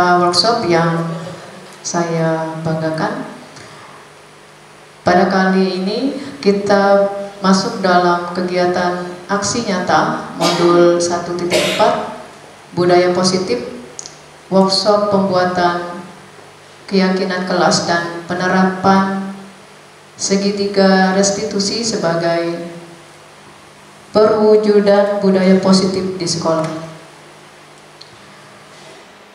peserta workshop yang saya banggakan. Pada kali ini kita masuk dalam kegiatan aksi nyata modul 1.4 budaya positif, workshop pembuatan keyakinan kelas dan penerapan segitiga restitusi sebagai perwujudan budaya positif di sekolah.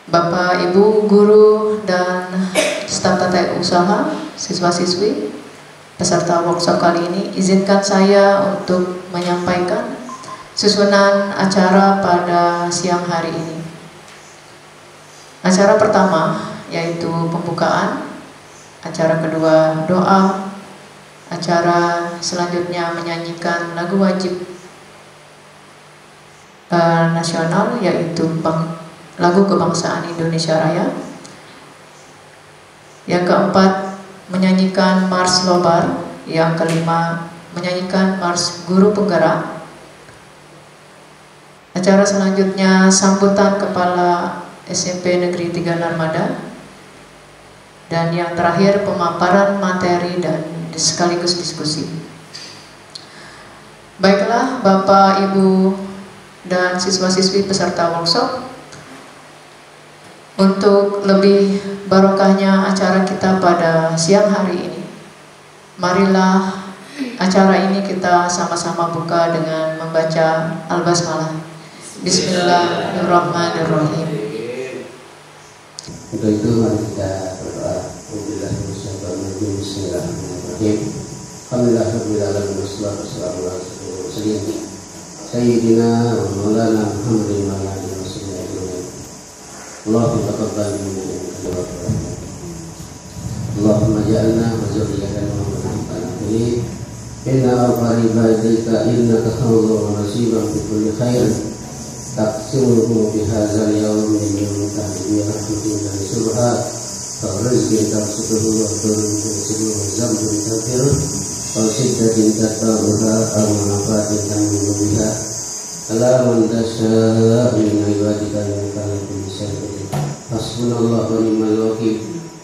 Bapak, Ibu, guru, dan staf tata usaha, siswa-siswi peserta workshop kali ini, izinkan saya untuk menyampaikan susunan acara pada siang hari ini. Acara pertama yaitu pembukaan, acara kedua doa, acara selanjutnya menyanyikan lagu wajib nasional yaitu lagu kebangsaan Indonesia Raya. Yang keempat menyanyikan Mars Lobar. Yang kelima menyanyikan Mars Guru Penggerak. Acara selanjutnya sambutan Kepala SMP Negeri 3 Narmada. Dan yang terakhir pemaparan materi dan sekaligus diskusi. Baiklah Bapak, Ibu, dan siswa-siswi peserta workshop, untuk lebih barokahnya acara kita pada siang hari ini, marilah acara ini kita sama-sama buka dengan membaca Al-Basmalah. Bismillahirrahmanirrahim. Untuk itu mari kita berdoa. Bismillahirrahmanirrahim. Alhamdulillahirrahmanirrahim. Wassalatu wassalamu ala Sayyidina wa maulana Muhammadin wa ala alihi wa sahbihi ajma'in. Allahumma taqabbal minna innaka antal rahim. Allahumma ja'alna wa zurriyyatana mu'minina bihi. Inna awqari ba'dika innaka khawdhu wa nasiban fi kulli khair. Taqsimuhu bi hadzal yawm min yawmika bi rahmatin wa subha. Farizqi taqsutuhu wa turun wa zambun kafir. Wa siddatin tataruha aw manafatin tamu biha. Ala man tasha' min ibadika innaka ala kulli syai'in hasbunallahu wa ni'mal wakil.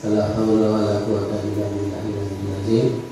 La haula wa la quwwata illa billahil azim.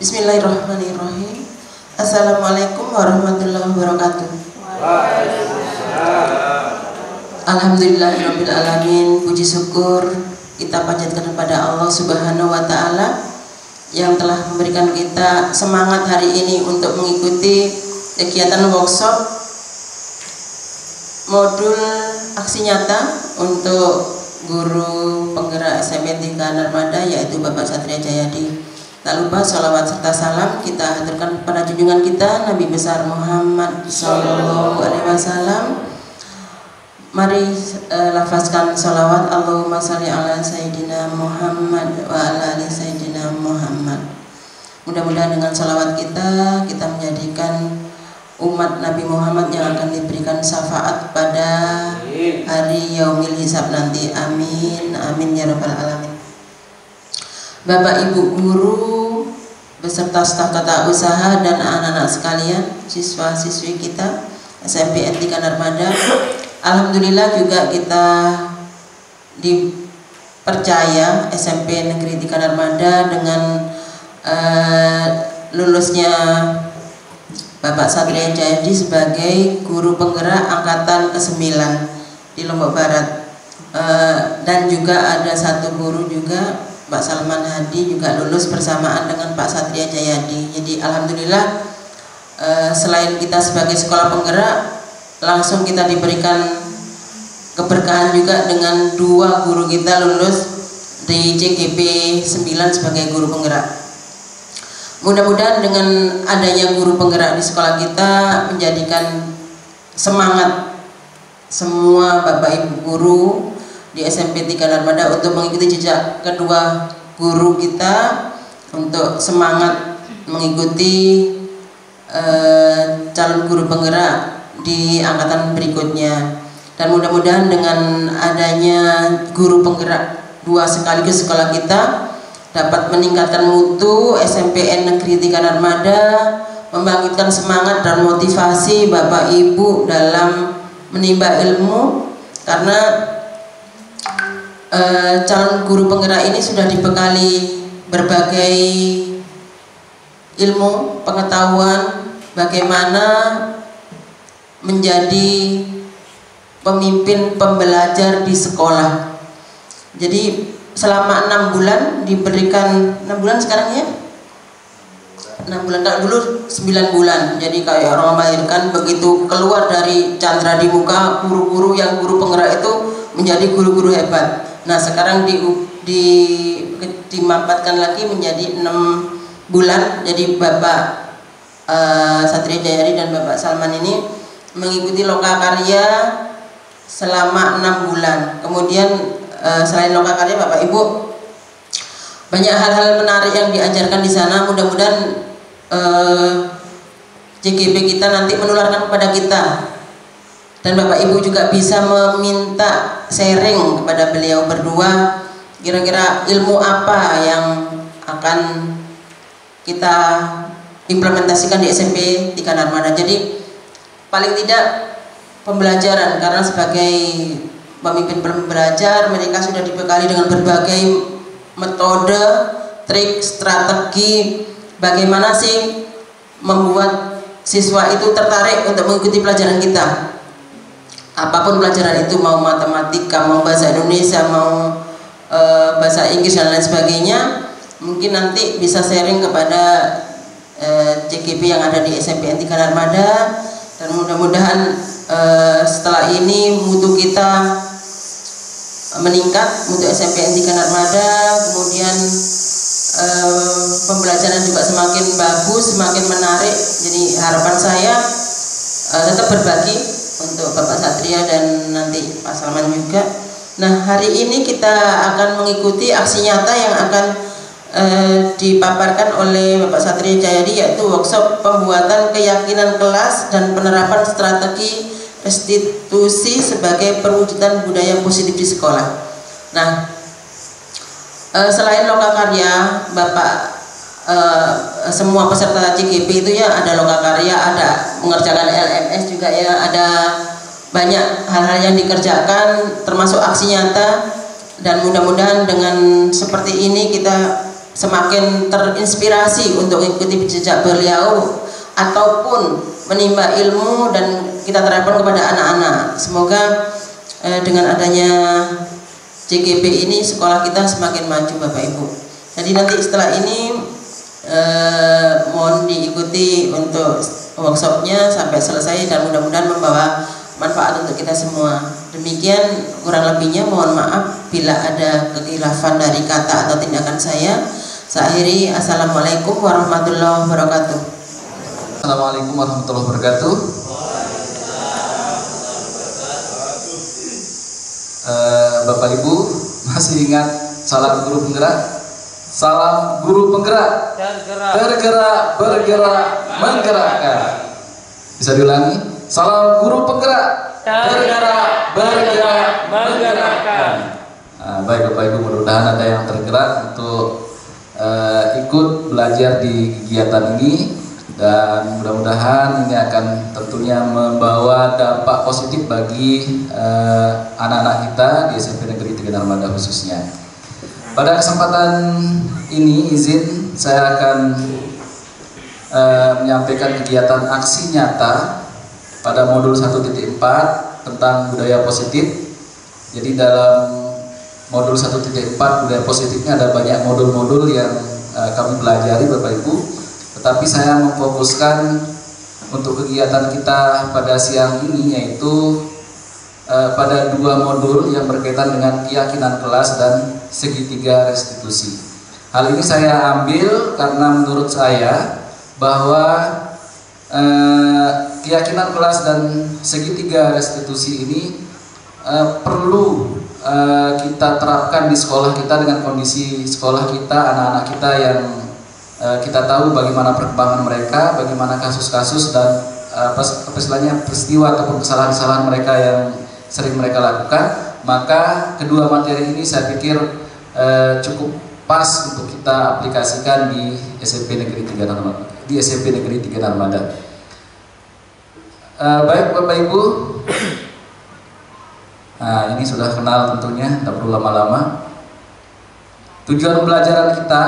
Bismillahirrahmanirrahim. Assalamualaikum warahmatullahi wabarakatuh. Alhamdulillahirabbil alamin. Puji syukur kita panjatkan kepada Allah Subhanahu wa taala yang telah memberikan kita semangat hari ini untuk mengikuti kegiatan workshop modul aksi nyata untuk guru penggerak SMP 3 Narmada yaitu Bapak Satria Jayadi. Tak lupa sholawat serta salam kita haturkan kepada junjungan kita Nabi besar Muhammad Sallallahu Alaihi Wasallam. Mari lafazkan sholawat Allahumma sholli ala Sayyidina Muhammad wa ala ali Sayyidina Muhammad. Mudah-mudahan dengan sholawat kita menjadikan umat Nabi Muhammad yang akan diberikan syafaat pada hari yaumil hisab nanti. Amin, amin ya rabbal alamin. Bapak Ibu guru beserta staf tata usaha dan anak-anak sekalian, siswa-siswi kita SMP N3 Narmada, alhamdulillah juga kita dipercaya SMP Negeri 3 Narmada dengan lulusnya Bapak Satria Jayadi sebagai guru penggerak angkatan ke-9 di Lombok Barat. Dan juga ada satu guru juga, Pak Salman Hadi, juga lulus bersamaan dengan Pak Satria Jayadi. Jadi alhamdulillah selain kita sebagai sekolah penggerak, langsung kita diberikan keberkahan juga dengan 2 guru kita lulus di CGP 9 sebagai guru penggerak. Mudah-mudahan dengan adanya guru penggerak di sekolah kita menjadikan semangat semua Bapak Ibu guru di SMP 3 Narmada untuk mengikuti jejak kedua guru kita, untuk semangat mengikuti calon guru penggerak di angkatan berikutnya. Dan mudah-mudahan dengan adanya guru penggerak 2 sekaligus sekolah kita dapat meningkatkan mutu SMPN Negeri 3 Narmada, membangkitkan semangat dan motivasi Bapak Ibu dalam menimba ilmu, karena calon guru penggerak ini sudah dibekali berbagai ilmu, pengetahuan bagaimana menjadi pemimpin pembelajar di sekolah. Jadi selama 6 bulan diberikan, 6 bulan sekarang ya? 6 bulan, kalau dulu 9 bulan. Jadi kayak orang melahirkan, begitu keluar dari candra di muka, guru-guru yang guru penggerak itu menjadi guru-guru hebat. Nah sekarang dimampatkan lagi menjadi 6 bulan. Jadi Bapak Satria Jayadi dan Bapak Salman ini mengikuti lokakarya selama 6 bulan. Kemudian selain lokakarya, Bapak Ibu, banyak hal-hal menarik yang diajarkan di sana. Mudah-mudahan CGP kita nanti menularkan kepada kita, dan Bapak Ibu juga bisa meminta sharing kepada beliau berdua, kira-kira ilmu apa yang akan kita implementasikan di SMP 3 Narmada. Jadi paling tidak pembelajaran, karena sebagai pemimpin belajar mereka sudah dibekali dengan berbagai metode, trik, strategi bagaimana sih membuat siswa itu tertarik untuk mengikuti pelajaran kita. Apapun pelajaran itu, mau matematika, mau bahasa Indonesia, mau bahasa Inggris dan lain sebagainya, mungkin nanti bisa sharing kepada CGP yang ada di SMPN 3 Narmada. Dan mudah-mudahan setelah ini mutu kita meningkat, mutu SMPN 3 Narmada, kemudian pembelajaran juga semakin bagus, semakin menarik. Jadi harapan saya tetap berbagi untuk Bapak Satria dan nanti Pak Salman juga. Nah hari ini kita akan mengikuti aksi nyata yang akan dipaparkan oleh Bapak Satria Jayadi, yaitu workshop pembuatan keyakinan kelas dan penerapan strategi restitusi sebagai perwujudan budaya positif di sekolah. Nah selain lokakarya, Bapak semua peserta CGP itu ya ada lokakarya, ada mengerjakan LMS juga ya, ada banyak hal-hal yang dikerjakan termasuk aksi nyata. Dan mudah-mudahan dengan seperti ini kita semakin terinspirasi untuk mengikuti jejak beliau ataupun menimba ilmu dan kita terapkan kepada anak-anak. Semoga dengan adanya CGP ini sekolah kita semakin maju Bapak Ibu. Jadi nanti setelah ini mohon diikuti untuk workshopnya sampai selesai dan mudah-mudahan membawa manfaat untuk kita semua. Demikian kurang lebihnya, mohon maaf bila ada kekhilafan dari kata atau tindakan saya. Saya akhiri. Assalamualaikum warahmatullahi wabarakatuh. Assalamualaikum warahmatullahi wabarakatuh. Bapak Ibu masih ingat salam guru penggerak? Salam guru penggerak, tergerak, bergerak, menggerakkan. Bisa diulangi? Salam guru penggerak, tergerak, bergerak, menggerakkan. Baik Bapak Ibu, mudah-mudahan ada yang tergerak untuk ikut belajar di kegiatan ini, dan mudah-mudahan ini akan tentunya membawa dampak positif bagi anak-anak kita di SMP Negeri 3 Narmada khususnya. Pada kesempatan ini izin saya akan menyampaikan kegiatan aksi nyata pada modul 1.4 tentang budaya positif. Jadi dalam modul 1.4 budaya positifnya ada banyak modul-modul yang kami pelajari Bapak Ibu, tetapi saya memfokuskan untuk kegiatan kita pada siang ini yaitu pada dua modul yang berkaitan dengan keyakinan kelas dan segitiga restitusi. Hal ini saya ambil karena menurut saya bahwa keyakinan kelas dan segitiga restitusi ini perlu kita terapkan di sekolah kita dengan kondisi sekolah kita, anak-anak kita yang kita tahu bagaimana perkembangan mereka, bagaimana kasus-kasus dan istilahnya peristiwa ataupun kesalahan-kesalahan mereka yang sering mereka lakukan. Maka kedua materi ini saya pikir cukup pas untuk kita aplikasikan di SMP Negeri 3 Narmada. Baik Bapak Ibu, nah ini sudah kenal tentunya, tidak perlu lama-lama. Tujuan pembelajaran kita,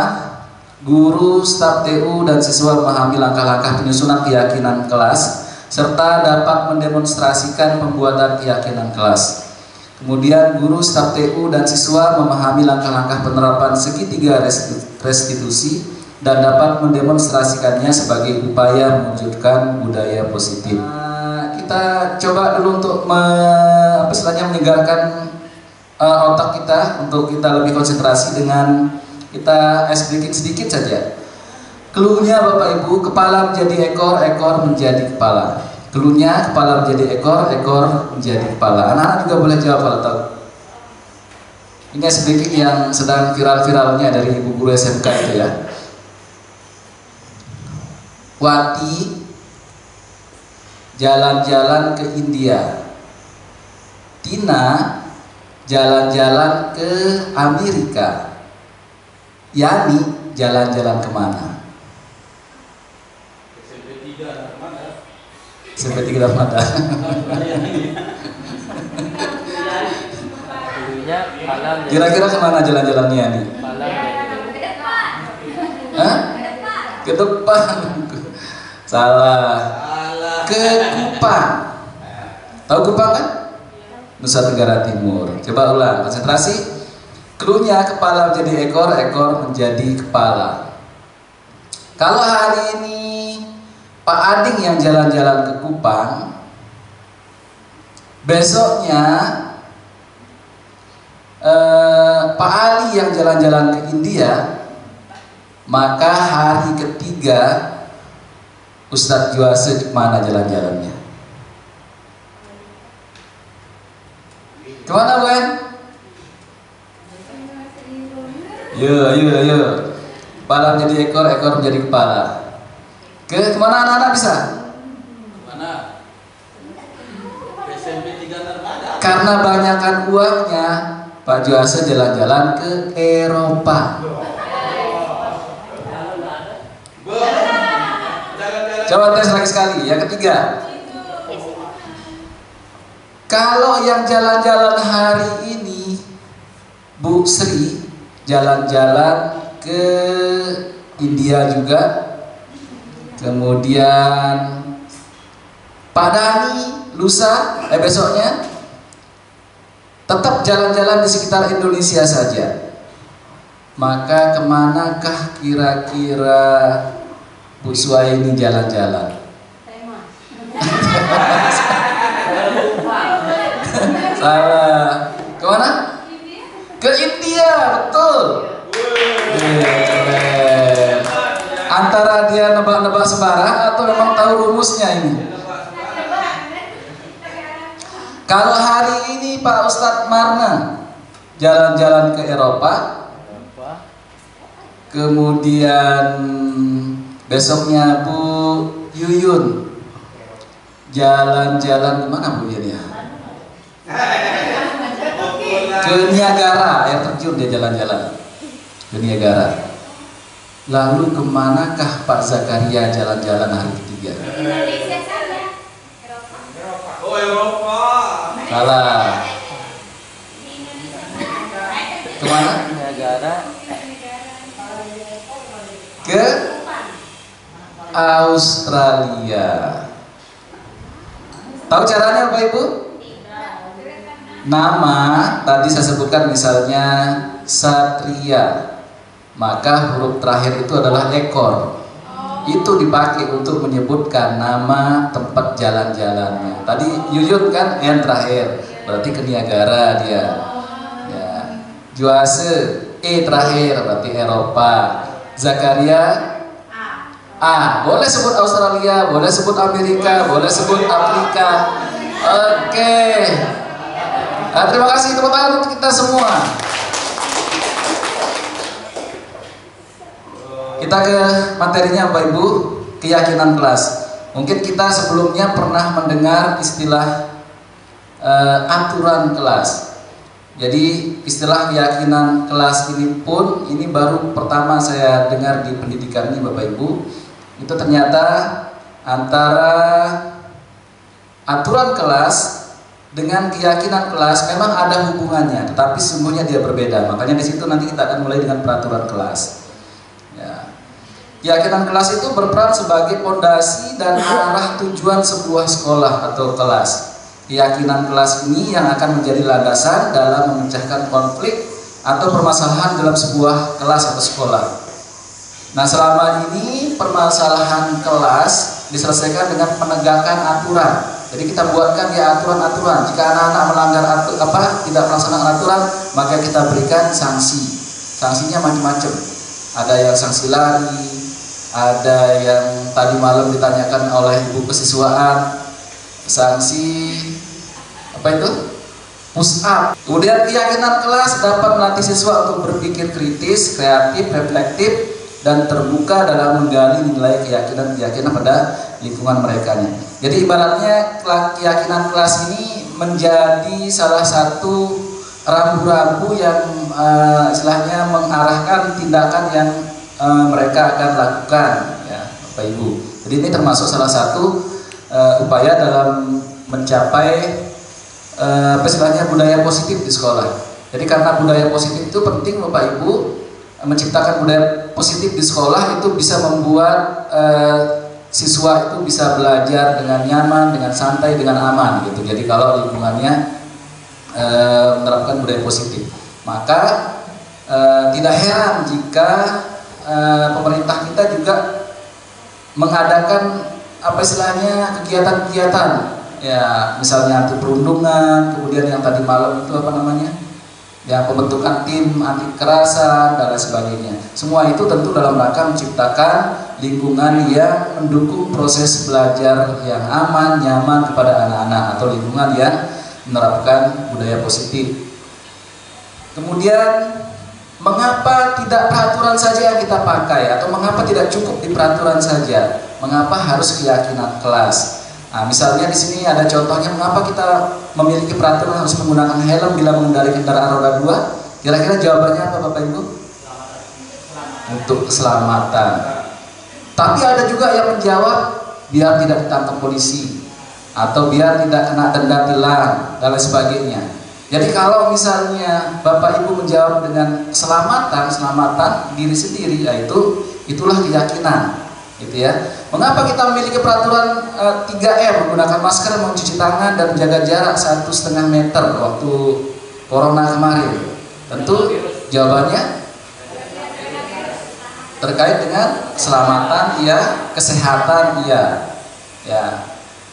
guru, staf TU dan siswa memahami langkah-langkah penyusunan keyakinan kelas serta dapat mendemonstrasikan pembuatan keyakinan kelas. Kemudian guru, staf TU dan siswa memahami langkah-langkah penerapan segitiga restitusi dan dapat mendemonstrasikannya sebagai upaya mewujudkan budaya positif. Kita coba dulu untuk menyegarkan otak kita, untuk kita lebih konsentrasi dengan kita sedikit saja. Cluenya Bapak Ibu, kepala menjadi ekor, ekor menjadi kepala. Cluenya kepala menjadi ekor, ekor menjadi kepala. Anak-anak juga boleh jawab kalau tahu. Ini sedikit yang sedang viral-viralnya dari ibu guru SMK itu ya. Wati jalan-jalan ke India. Tina jalan-jalan ke Amerika. Yani jalan-jalan kemana? SMP 3 Narmada. Kira-kira kemana jalan-jalannya nih? Hah? Ke depan. Salah. Ke Kupang. Tahu Kupang kan? Nusa Tenggara Timur. Coba ulang, konsentrasi. Cluenya kepala menjadi ekor, ekor menjadi kepala. Kalau hari ini Pak Ading yang jalan-jalan ke Kupang, besoknya Pak Ali yang jalan-jalan ke India, maka hari ketiga Ustadz Juase kemana jalan-jalannya? Kemana Buen? Yo. Kepala menjadi ekor, ekor menjadi kepala. Kemana anak-anak bisa? Mana? SMP 3 Narmada. Karena banyakkan uangnya, Pak Juase jalan-jalan ke Eropa. Coba tes lagi sekali. Yang ketiga, kalau yang jalan-jalan hari ini Bu Sri jalan-jalan ke India juga, kemudian Pak Dani lusa besoknya tetap jalan-jalan di sekitar Indonesia saja, maka kemanakah kira-kira Bu Suaini jalan-jalan? Salah. Kemana? Ke India, betul. Antara dia nebak-nebak sembarang atau memang tahu rumusnya ini? Kalau hari ini Pak Ustadz Marna jalan-jalan ke Eropa, kemudian besoknya Bu Yuyun jalan-jalan kemana Bu ya? Ke Niagara, air terjun dia jalan-jalan. Ke Niagara. Lalu kemanakah Pak Zakaria jalan-jalan hari ketiga? Indonesia saja. Eropa. Oh, Eropa. Salah. Kemana? Niagara. Ke Australia. Tahu caranya Bapak Ibu? Nama tadi saya sebutkan misalnya Satria, maka huruf terakhir itu adalah ekor. Itu dipakai untuk menyebutkan nama tempat jalan-jalannya. Tadi Yuyun kan N terakhir, berarti ke Niagara dia. Ya. Juase E terakhir, berarti Eropa. Zakaria A. Boleh sebut Australia, boleh sebut Amerika, boleh sebut Afrika. Oke. Nah, terima kasih tepuk tangan untuk kita semua. Kita ke materinya Bapak Ibu, keyakinan kelas. Mungkin kita sebelumnya pernah mendengar istilah aturan kelas. Jadi istilah keyakinan kelas ini pun ini baru pertama saya dengar di pendidikan ini Bapak Ibu. Itu ternyata antara aturan kelas dengan keyakinan kelas memang ada hubungannya, tetapi sesungguhnya dia berbeda. Makanya di situ nanti kita akan mulai dengan peraturan kelas. Ya. Keyakinan kelas itu berperan sebagai fondasi dan arah tujuan sebuah sekolah atau kelas. Keyakinan kelas ini yang akan menjadi landasan dalam memecahkan konflik atau permasalahan dalam sebuah kelas atau sekolah. Nah, selama ini permasalahan kelas diselesaikan dengan penegakan aturan. Jadi kita buatkan ya aturan-aturan. Jika anak-anak melanggar tidak melaksanakan aturan, maka kita berikan sanksi. Sanksinya macam-macam. Ada yang sanksi lari, ada yang tadi malam ditanyakan oleh ibu kesiswaan, sanksi apa itu? Push up. Kemudian keyakinan kelas dapat melatih siswa untuk berpikir kritis, kreatif, reflektif, dan terbuka dalam menggali nilai keyakinan pada lingkungan mereka. Jadi ibaratnya keyakinan kelas ini menjadi salah satu rambu-rambu yang istilahnya mengarahkan tindakan yang mereka akan lakukan, ya Bapak Ibu. Jadi ini termasuk salah satu upaya dalam mencapai istilahnya budaya positif di sekolah. Jadi karena budaya positif itu penting Bapak Ibu, menciptakan budaya positif di sekolah itu bisa membuat siswa itu bisa belajar dengan nyaman, dengan santai, dengan aman gitu. Jadi kalau lingkungannya menerapkan budaya positif, maka tidak heran jika pemerintah kita juga mengadakan istilahnya kegiatan-kegiatan, ya misalnya anti perundungan, kemudian yang tadi malam itu ya pembentukan tim anti kekerasan dan lain sebagainya. Semua itu tentu dalam rangka menciptakan lingkungan yang mendukung proses belajar yang aman, nyaman kepada anak-anak, atau lingkungan yang menerapkan budaya positif. Kemudian mengapa tidak peraturan saja yang kita pakai, atau mengapa tidak cukup di peraturan saja? Mengapa harus keyakinan kelas? Nah, misalnya di sini ada contohnya mengapa kita memiliki peraturan harus menggunakan helm bila mengendarai kendaraan roda 2. Kira-kira jawabannya apa Bapak Ibu? Untuk keselamatan. Tapi ada juga yang menjawab biar tidak ditangkap polisi, atau biar tidak kena denda tilang dan lain sebagainya. Jadi kalau misalnya Bapak Ibu menjawab dengan keselamatan diri sendiri, yaitu itulah keyakinan. Gitu ya. Mengapa kita memiliki peraturan 3M, menggunakan masker, mencuci tangan, dan menjaga jarak 1,5 meter waktu corona kemarin? Tentu jawabannya terkait dengan keselamatan ya, kesehatan ya.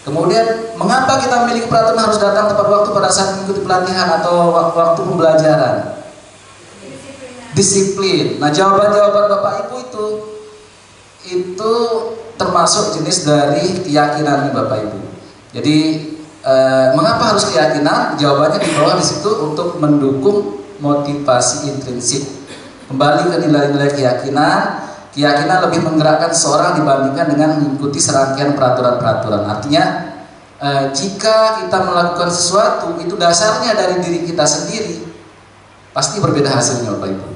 Kemudian mengapa kita memiliki peraturan harus datang tepat waktu pada saat mengikuti pelatihan atau waktu pembelajaran? Disiplin. Nah, jawaban-jawaban Bapak Ibu itu termasuk jenis dari keyakinan Bapak Ibu. Jadi mengapa harus keyakinan? Jawabannya di bawah di situ untuk mendukung motivasi intrinsik. Kembali ke nilai-nilai keyakinan. Keyakinan lebih menggerakkan seseorang dibandingkan dengan mengikuti serangkaian peraturan-peraturan. Artinya jika kita melakukan sesuatu itu dasarnya dari diri kita sendiri, pasti berbeda hasilnya Bapak Ibu.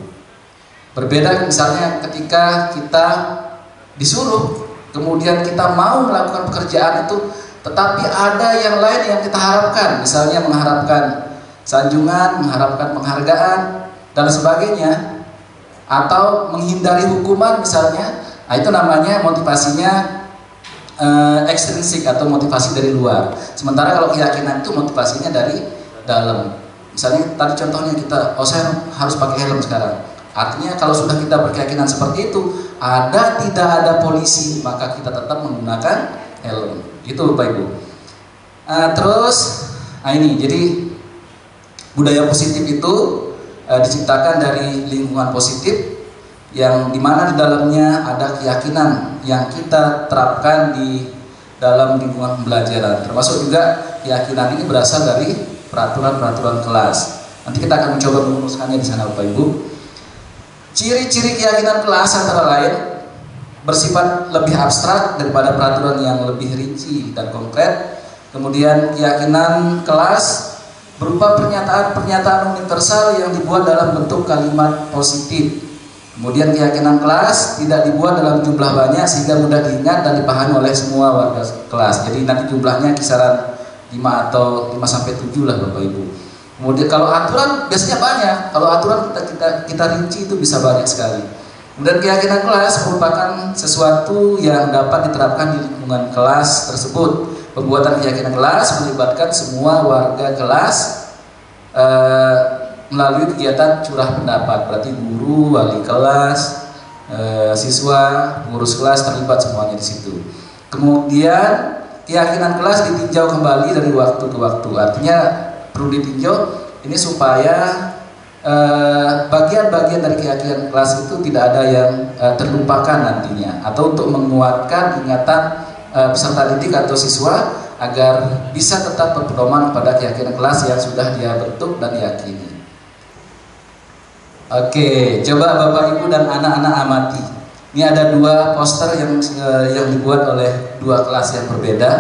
Berbeda misalnya ketika kita disuruh, kemudian kita mau melakukan pekerjaan itu, tetapi ada yang lain yang kita harapkan, misalnya mengharapkan sanjungan, mengharapkan penghargaan, dan sebagainya, atau menghindari hukuman misalnya. Nah, itu namanya motivasinya ekstrinsik atau motivasi dari luar. Sementara kalau keyakinan itu motivasinya dari dalam. Misalnya tadi contohnya kita, saya harus pakai helm sekarang. Artinya kalau sudah kita berkeyakinan seperti itu, tidak ada polisi, maka kita tetap menggunakan helm. Gitu Bapak Ibu. Ini jadi budaya positif itu diciptakan dari lingkungan positif, yang dimana di dalamnya ada keyakinan yang kita terapkan di dalam lingkungan pembelajaran. Termasuk juga keyakinan ini berasal dari peraturan-peraturan kelas. Nanti kita akan mencoba merumuskannya di sana Bapak Ibu. Ciri-ciri keyakinan kelas antara lain bersifat lebih abstrak daripada peraturan yang lebih rinci dan konkret. Kemudian keyakinan kelas berupa pernyataan-pernyataan universal yang dibuat dalam bentuk kalimat positif. Kemudian keyakinan kelas tidak dibuat dalam jumlah banyak sehingga mudah diingat dan dipahami oleh semua warga kelas. Jadi nanti jumlahnya kisaran 5 atau 5 sampai 7 lah Bapak Ibu. Kemudian kalau aturan biasanya banyak. Kalau aturan kita rinci itu bisa banyak sekali. Kemudian keyakinan kelas merupakan sesuatu yang dapat diterapkan di lingkungan kelas tersebut. Pembuatan keyakinan kelas melibatkan semua warga kelas melalui kegiatan curah pendapat, berarti guru, wali kelas, siswa, pengurus kelas terlibat semuanya di situ. Kemudian keyakinan kelas ditinjau kembali dari waktu ke waktu. Artinya perlu ditinjau ini supaya bagian-bagian dari keyakinan kelas itu tidak ada yang terlupakan nantinya, atau untuk menguatkan ingatan peserta didik atau siswa agar bisa tetap berpedoman pada keyakinan kelas yang sudah dia bentuk dan diyakini. Oke, coba Bapak Ibu dan anak-anak amati. Ini ada 2 poster yang dibuat oleh 2 kelas yang berbeda.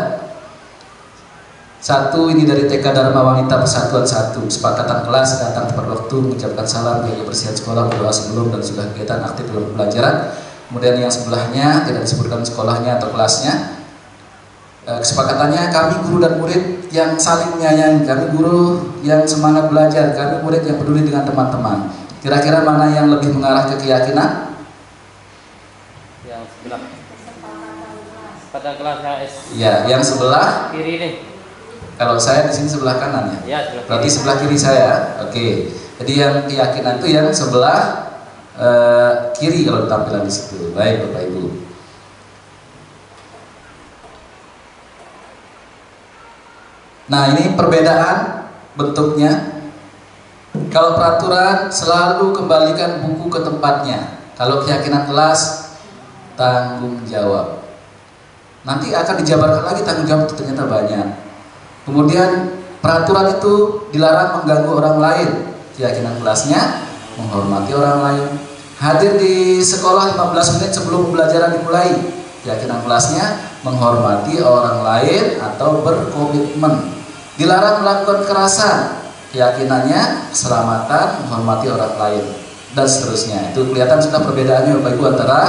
Satu ini dari TK Dharma Wanita Persatuan 1, kesepakatan kelas datang tepat waktu, mengucapkan salam, jaga kebersihan sekolah, berdoa sebelum dan sudah kegiatan aktif dalam pembelajaran. Kemudian yang sebelahnya tidak disebutkan sekolahnya atau kelasnya. Kesepakatannya, kami guru dan murid yang saling menyayangi, kami guru yang semangat belajar, kami murid yang peduli dengan teman-teman. Kira-kira mana yang lebih mengarah ke keyakinan? Yang sebelah. Pada kelas HS. Ya, yang sebelah kiri nih. Kalau saya di sini sebelah kanan ya. Ya, sebelah berarti kiri. sebelah kiri saya. Oke. Jadi yang keyakinan itu yang sebelah kiri kalau tampilan di situ. Baik Bapak Ibu. Nah, ini perbedaan bentuknya. Kalau peraturan selalu kembalikan buku ke tempatnya. Kalau keyakinan kelas tanggung jawab. Nanti akan dijabarkan lagi tanggung jawab itu ternyata banyak. Kemudian peraturan itu dilarang mengganggu orang lain. Keyakinan kelasnya menghormati orang lain. Hadir di sekolah 15 menit sebelum pembelajaran dimulai. Keyakinan kelasnya menghormati orang lain atau berkomitmen. Dilarang melakukan kekerasan. Keyakinannya keselamatan, menghormati orang lain, dan seterusnya. Itu kelihatan sudah perbedaannya Bapak Ibu antara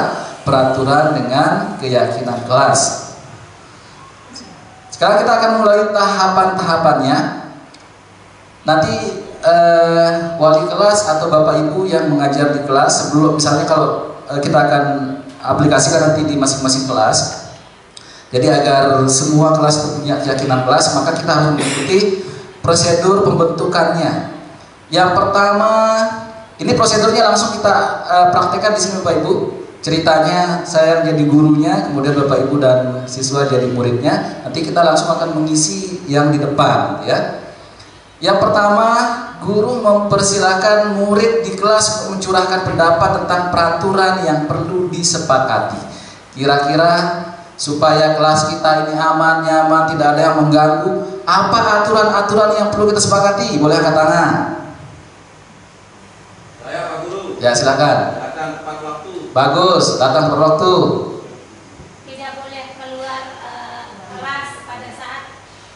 peraturan dengan keyakinan kelas. Sekarang kita akan mulai tahapan-tahapannya. Nanti wali kelas atau Bapak Ibu yang mengajar di kelas, sebelum misalnya kalau kita akan aplikasikan nanti di masing-masing kelas. Jadi agar semua kelas punya keyakinan kelas, maka kita harus mengikuti prosedur pembentukannya. Yang pertama, ini prosedurnya langsung kita praktekkan di sini Bapak Ibu. Ceritanya saya jadi gurunya, kemudian Bapak Ibu dan siswa jadi muridnya. Nanti kita langsung akan mengisi yang di depan, ya. Yang pertama, guru mempersilahkan murid di kelas mencurahkan pendapat tentang peraturan yang perlu disepakati. Kira-kira supaya kelas kita ini aman, nyaman, tidak ada yang mengganggu, apa aturan-aturan yang perlu kita sepakati? Boleh angkat tangan. Saya Pak Guru. Ya, silakan. Datang tepat waktu. Bagus, datang tepat waktu. Tidak boleh keluar kelas pada saat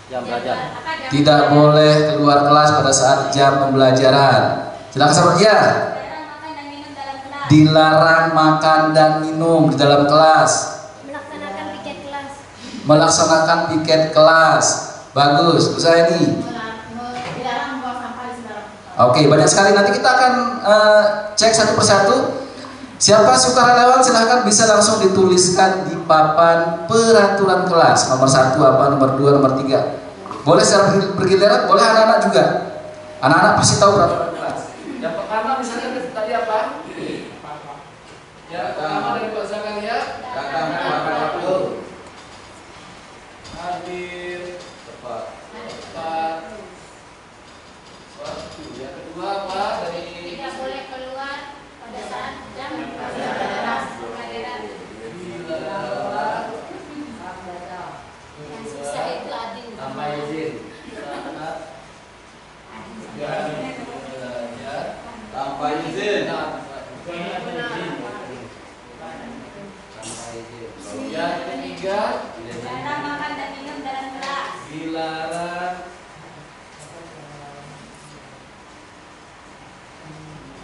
Jam belajar. jam Tidak boleh keluar kelas pada saat jam pembelajaran. Silakan sahabat ya. Dilarang makan dan minum Dilarang makan dan minum di dalam kelas. dalam kelas. Melaksanakan piket kelas. Melaksanakan piket kelas. Bagus, usaha ini. Dilarang membuang sampah di sembarang tempat. Oke, banyak sekali. Nanti kita akan cek satu persatu. Siapa sukarelawan silahkan bisa langsung dituliskan di papan peraturan kelas. Nomor 1 apa, nomor 2, nomor 3. Boleh secara bergiliran, boleh anak-anak juga. Anak-anak pasti tahu peraturan kelas. Yang pertama misalnya tadi apa? Yang pertama dari Pak Zakaria, Datang tepat waktu. hadir tepat waktu. Yang kedua apa? Dari Tidak boleh keluar pada saat jam pelajaran. Yang susah itu adil. Tanpa izin. saat belajar Tanpa izin. Yang ketiga, Dilarang makan dan minum dalam kelas. dilarang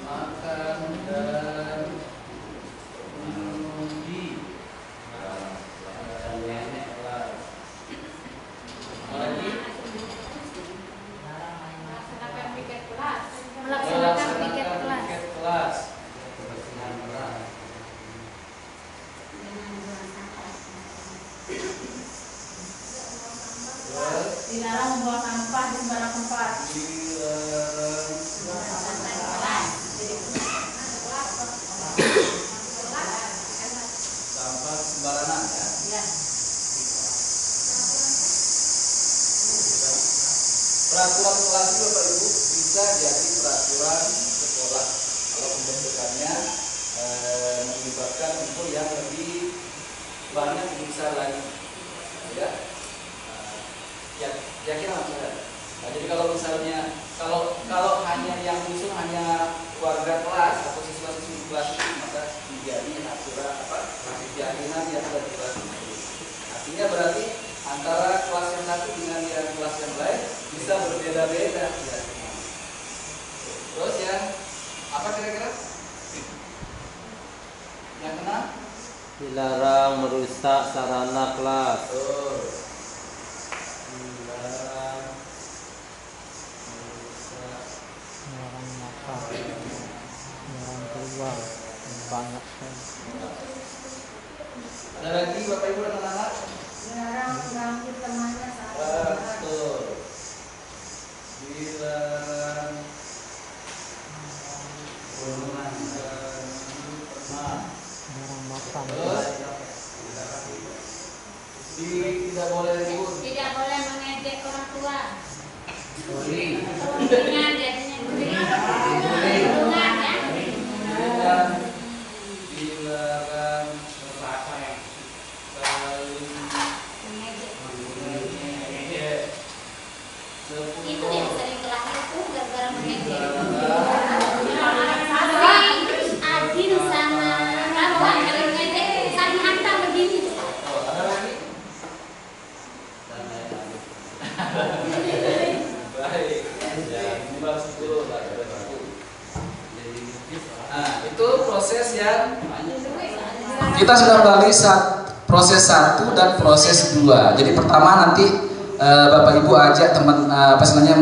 makan dan minum di kelas. Lagi Melaksanakan piket kelas. melaksanakan piket kelas. Dilarang membuang sampah di sembarang tempat. Dilarang sampah sembarangan ya. Peraturan kelas itu Bapak Ibu bisa jadi peraturan sekolah kalau pembentukannya melibatkan unsur yang lebih banyak besar lagi, ya. Ya kira maksudnya. Nah, jadi kalau misalnya kalau hanya yang usul hanya warga kelas atau siswa-siswi kelas itu maka menjadi aturan keyakinan yang ada di kelas itu. Artinya berarti antara kelas yang satu dengan yang kelas yang lain bisa berbeda-beda keyakinan. Terus yang apa kira-kira? Yang keenam? Dilarang merusak sarana kelas. Dilarang merusak. Orang makan, orang keluar, banyak sekali. Ada lagi Bapak Ibu dan anak-anak? Dilarang mengganggu temannya saat Betul. Dilarang Orang makan. tidak boleh ribut. tidak boleh mengejek orang tua. Sorry. Dengan jadinya hubungan ya. Dilarang Itu yang sering kelahi itu gara-gara mengejek. Adil sama kawan kalau mengejek saling hantam begini. ada lagi? Baik. Ya, ini balas dulu lah. Nah, itu proses yang kita sudah melalui proses 1 dan proses 2. Jadi pertama nanti Bapak Ibu ajak teman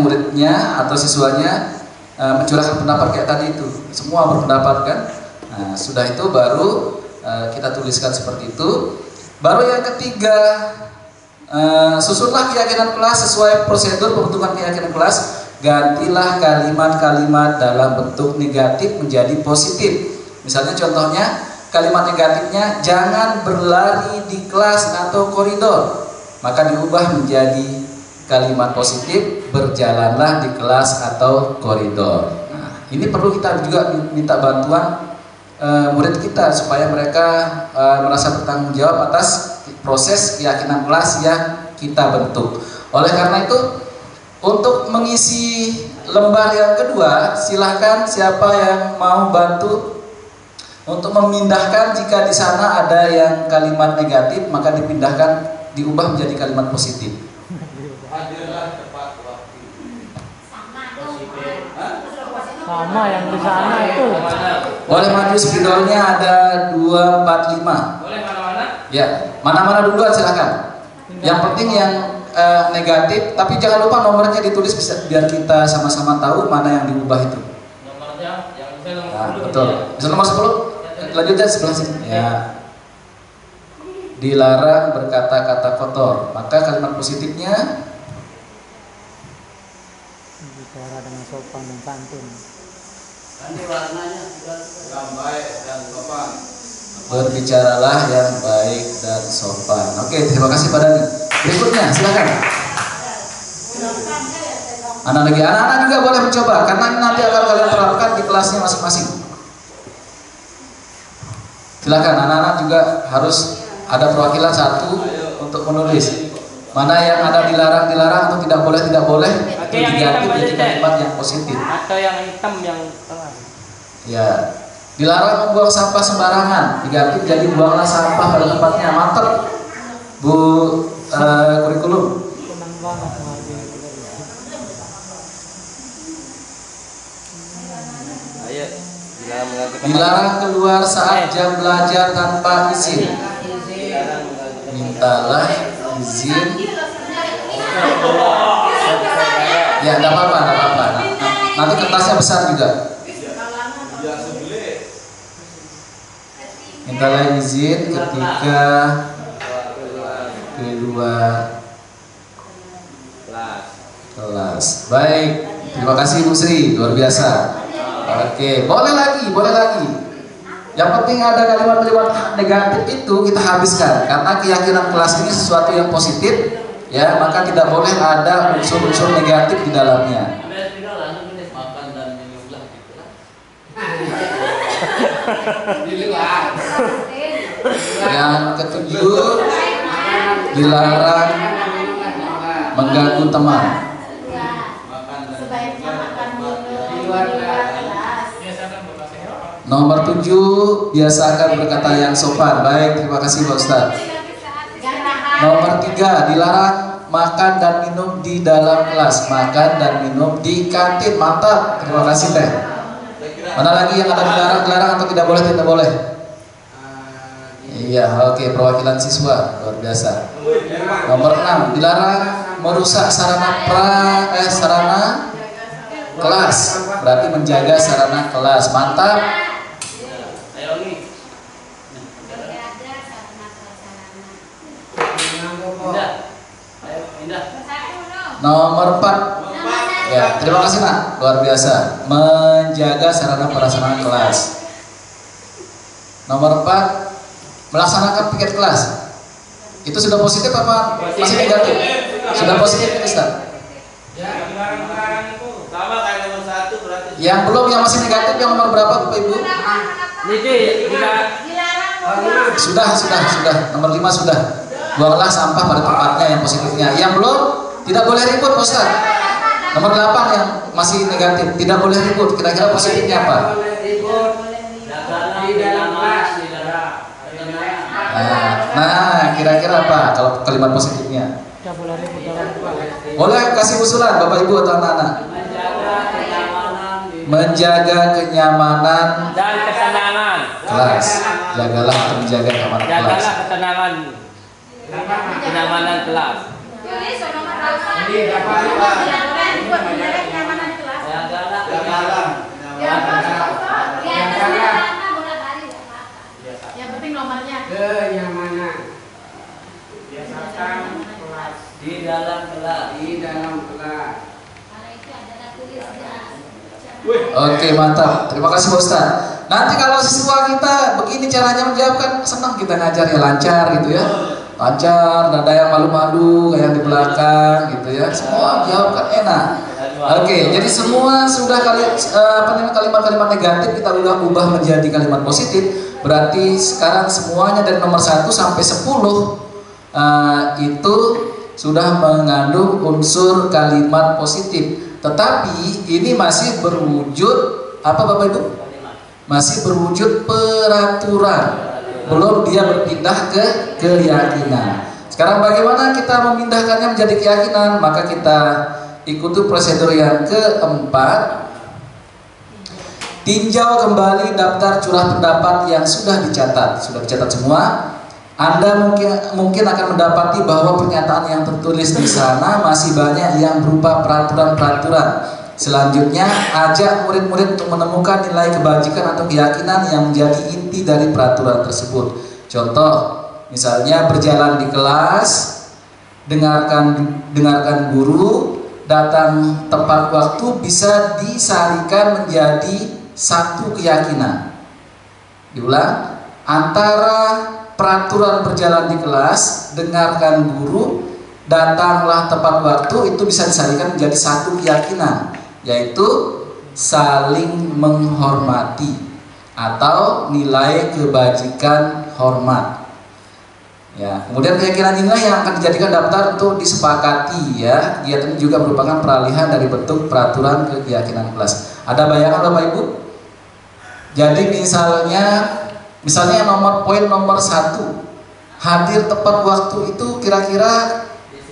muridnya atau siswanya mencurahkan pendapat kayak tadi itu. Semua berpendapat kan. Nah, sudah itu baru kita tuliskan seperti itu. Baru yang ketiga, susunlah keyakinan kelas sesuai prosedur pembentukan keyakinan kelas. Gantilah kalimat-kalimat dalam bentuk negatif menjadi positif. Misalnya contohnya kalimat negatifnya jangan berlari di kelas atau koridor. Maka diubah menjadi kalimat positif berjalanlah di kelas atau koridor. Nah, ini perlu kita juga minta bantuan murid kita supaya mereka merasa bertanggung jawab atas proses keyakinan kelas yang kita bentuk. Oleh karena itu, untuk mengisi lembar yang kedua, silahkan siapa yang mau bantu untuk memindahkan jika di sana ada yang kalimat negatif maka dipindahkan, diubah menjadi kalimat positif. Hadirlah tepat waktu. Sama dong. Sama Sama yang di sana itu. Boleh maju, spidolnya ada 245. Boleh mana-mana? Ya, mana-mana duluan silakan. Yang penting yang negatif, tapi jangan lupa nomornya ditulis bisa, biar kita sama-sama tahu mana yang diubah itu. Nomornya yang bisa nomor Nah, 10. betul. Bisa nomor 10? Lanjutnya sebelah sini. Ya. Dilarang berkata-kata kotor. Maka kalimat positifnya Bicara dengan sopan dan santun. Yang baik dan sopan. berbicaralah yang baik dan sopan. Oke, terima kasih Pak Dani. Berikutnya, silakan. Anak-anak juga boleh mencoba, karena ini nanti akan kalian terapkan di kelasnya masing-masing. Silakan, anak-anak juga harus ada perwakilan satu untuk menulis. Mana yang ada dilarang atau tidak boleh itu diganti menjadi kalimat yang positif. Atau yang hitam yang tengah. Ya, dilarang membuang sampah sembarangan, diganti menjadi buanglah sampah pada tempatnya. Mantap, Bu kurikulum. Senang banget ngaji. Ayo, dilarang mengajukan. Dilarang keluar saat jam belajar tanpa izin. Mintalah izin. Ya, enggak apa-apa. Nanti kertasnya besar juga. Mintalah izin ketika keluar kelas. Baik, terima kasih Bu Sri, luar biasa. Oke, boleh lagi. Yang penting ada kalimat-kalimat negatif itu kita habiskan, karena keyakinan kelas ini sesuatu yang positif, ya, maka tidak boleh ada unsur-unsur negatif di dalamnya. Makan dan minumlah gitu. Yang ketujuh, dilarang mengganggu teman. Sebaiknya makan minum di luar kelas. Nomor 7, biasakan berkata yang sopan. Baik, terima kasih Pak Ustadz. Nomor 3, dilarang makan dan minum di dalam kelas. Makan dan minum di kantin. Mantap, terima kasih Teh. Mana lagi yang ada dilarang atau tidak boleh? Iya, oke, perwakilan siswa, luar biasa. Nomor 6, dilarang merusak sarana kelas. Berarti menjaga sarana kelas. Mantap. Nomor 4. Ya, terima kasih Nak, luar biasa. Menjaga sarana prasarana kelas. Nomor 4, melaksanakan piket kelas. Itu sudah positif apa masih negatif? Sudah positif Ustaz. Sama kayak nomor 1 berarti. Yang belum, yang masih negatif, yang nomor berapa Bapak Ibu? Sudah. Nomor 5 sudah. Buanglah sampah pada tempatnya, yang positifnya. Yang belum, tidak boleh ribut Ustaz. Nomor 8 yang masih negatif, tidak boleh ribut. Kira-kira positifnya apa? Nah, kira-kira apa kalau kalimat positifnya? Tidak boleh ribut dalam kelas. Boleh kasih usulan Bapak Ibu atau anak-anak? Menjaga kenyamanan Dan ketenangan. kelas. Jagalah atau menjaga kenyamanan kelas. Jagalah ketenangan. Kenyamanan kelas. Yang penting nomornya. Kenyamanan. Biasakan kelas. Di dalam kelas. Oke, mantap. Terima kasih Pak Ustaz. Nanti kalau siswa kita begini caranya menjawab, kan senang kita ngajar ya, lancar gitu ya. Lancar, tidak ada yang malu-malu kayak yang di belakang gitu ya. Semua jawab kan enak. Oke, jadi semua sudah kalimat-kalimat negatif kita udah ubah menjadi kalimat positif. Berarti sekarang semuanya dari nomor 1 sampai 10 itu sudah mengandung unsur kalimat positif. Tetapi ini masih berwujud apa Bapak Ibu? Masih berwujud peraturan. Belum dia berpindah ke keyakinan. Sekarang bagaimana kita memindahkannya menjadi keyakinan? Maka kita ikuti prosedur yang keempat, tinjau kembali daftar curah pendapat yang sudah dicatat semua. Anda mungkin akan mendapati bahwa pernyataan yang tertulis di sana masih banyak yang berupa peraturan-peraturan. Selanjutnya, ajak murid-murid untuk menemukan nilai kebajikan atau keyakinan yang menjadi inti dari peraturan tersebut. Contoh, misalnya berjalan di kelas, dengarkan guru, datang tepat waktu bisa disarikan menjadi satu keyakinan. Diulang, antara peraturan berjalan di kelas, dengarkan guru, datanglah tepat waktu itu bisa disarikan menjadi satu keyakinan, yaitu saling menghormati atau nilai kebajikan hormat. Ya, kemudian keyakinan inilah yang akan dijadikan daftar untuk disepakati ya. Kegiatan ini juga merupakan peralihan dari bentuk peraturan ke keyakinan kelas. Ada bayangan Bapak Ibu? Jadi misalnya poin nomor 1, hadir tepat waktu itu kira-kira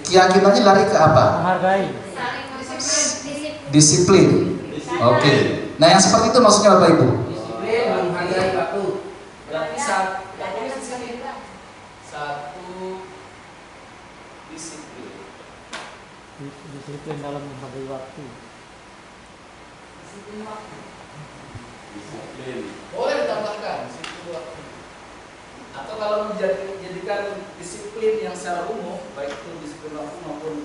keyakinannya lari ke apa? Menghargai. Disiplin. Oke. Nah, yang seperti itu maksudnya Bapak Ibu? Disiplin menghargai waktu. Berarti satu disiplin. Disiplin dalam menghargai waktu. Disiplin. Boleh ditambahkan disiplin waktu. Atau kalau menjadikan disiplin yang secara umum, baik itu disiplin waktu maupun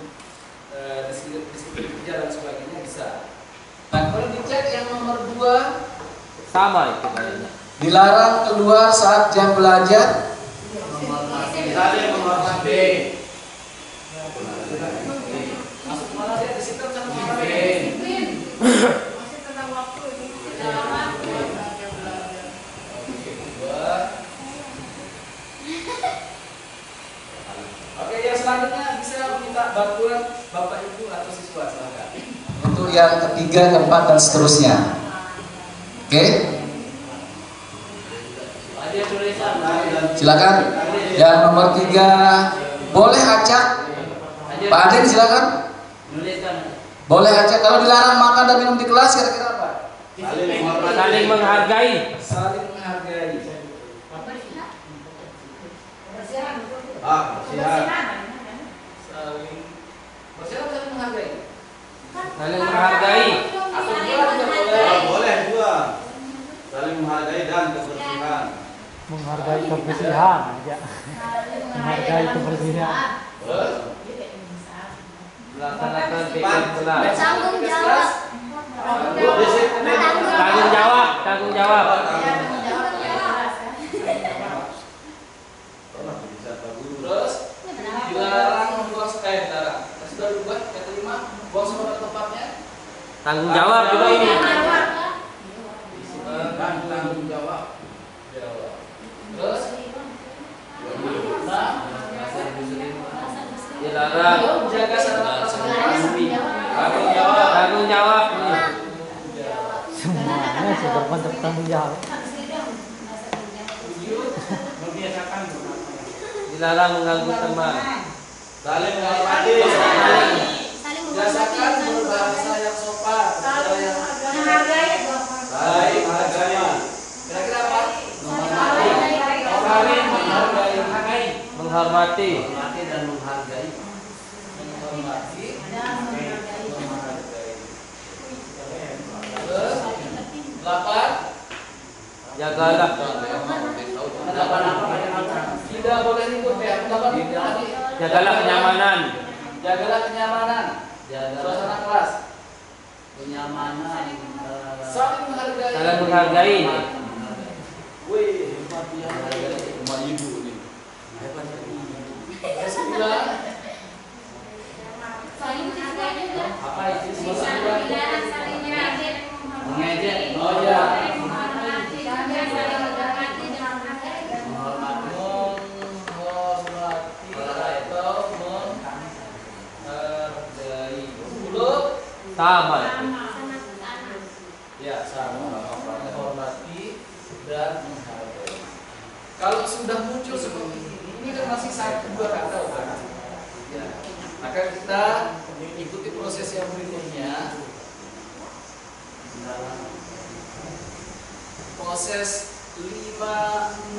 disiplin kerja dan sebagainya bisa. Nah, kemudian dicek yang nomor 2, Sama itu kayaknya. dilarang keluar saat jam belajar. Saling menghormati. Masuk mana dia disiplin sama Oke, yang selanjutnya bisa minta bantuan Bapak Ibu atau siswa, silakan. Untuk yang ketiga, keempat dan seterusnya. Oke? Silakan. Yang nomor 3, boleh acak. Pak Adin silakan. Boleh acak. Kalau dilarang makan dan minum di kelas, kira-kira apa? Saling menghargai. Saling menghargai. Saling menghargai. Saling menghargai. Boleh dua. Saling menghargai dan kebersihan. Menghargai kebersihan aja. Menghargai kebersihan. Melaksanakan tiga bulan. Tanggung jawab. Tanggung jawab. Terus dilarang membuang sudah dibuat yang kelima, buang sampah pada tempatnya. Tanggung jawab juga ini. Dan tanggung jawab. Terus Dilarang. jaga sarana prasarana. Tanggung jawab. Semuanya sudah bentuk tanggung jawab. Dilarang mengganggu teman. Saling menghormati. Biasakan berbahasa yang sopan. Yang Baik, menghargai. kira-kira apa? Saling menghargai. Menghormati. Menghormati dan menghargai. Menghormati. Terus 8. Jagalah. Tidak boleh ribut ya. Jagalah kenyamanan. Jagalah kenyamanan. Suasana kelas. Kenyamanan. Saling menghargai. Saling menghargai. Wih, hebat dia. Rumah ibu nih. Hebat Terus 9. Apa itu? Mengejek. Oh ya. Sama. Ya, sama. Menghormati dan menghargai. Kalau sudah muncul seperti ini kan masih 1-2 kata bukan? Ya. Maka kita ikuti proses yang berikutnya. proses 5, 6,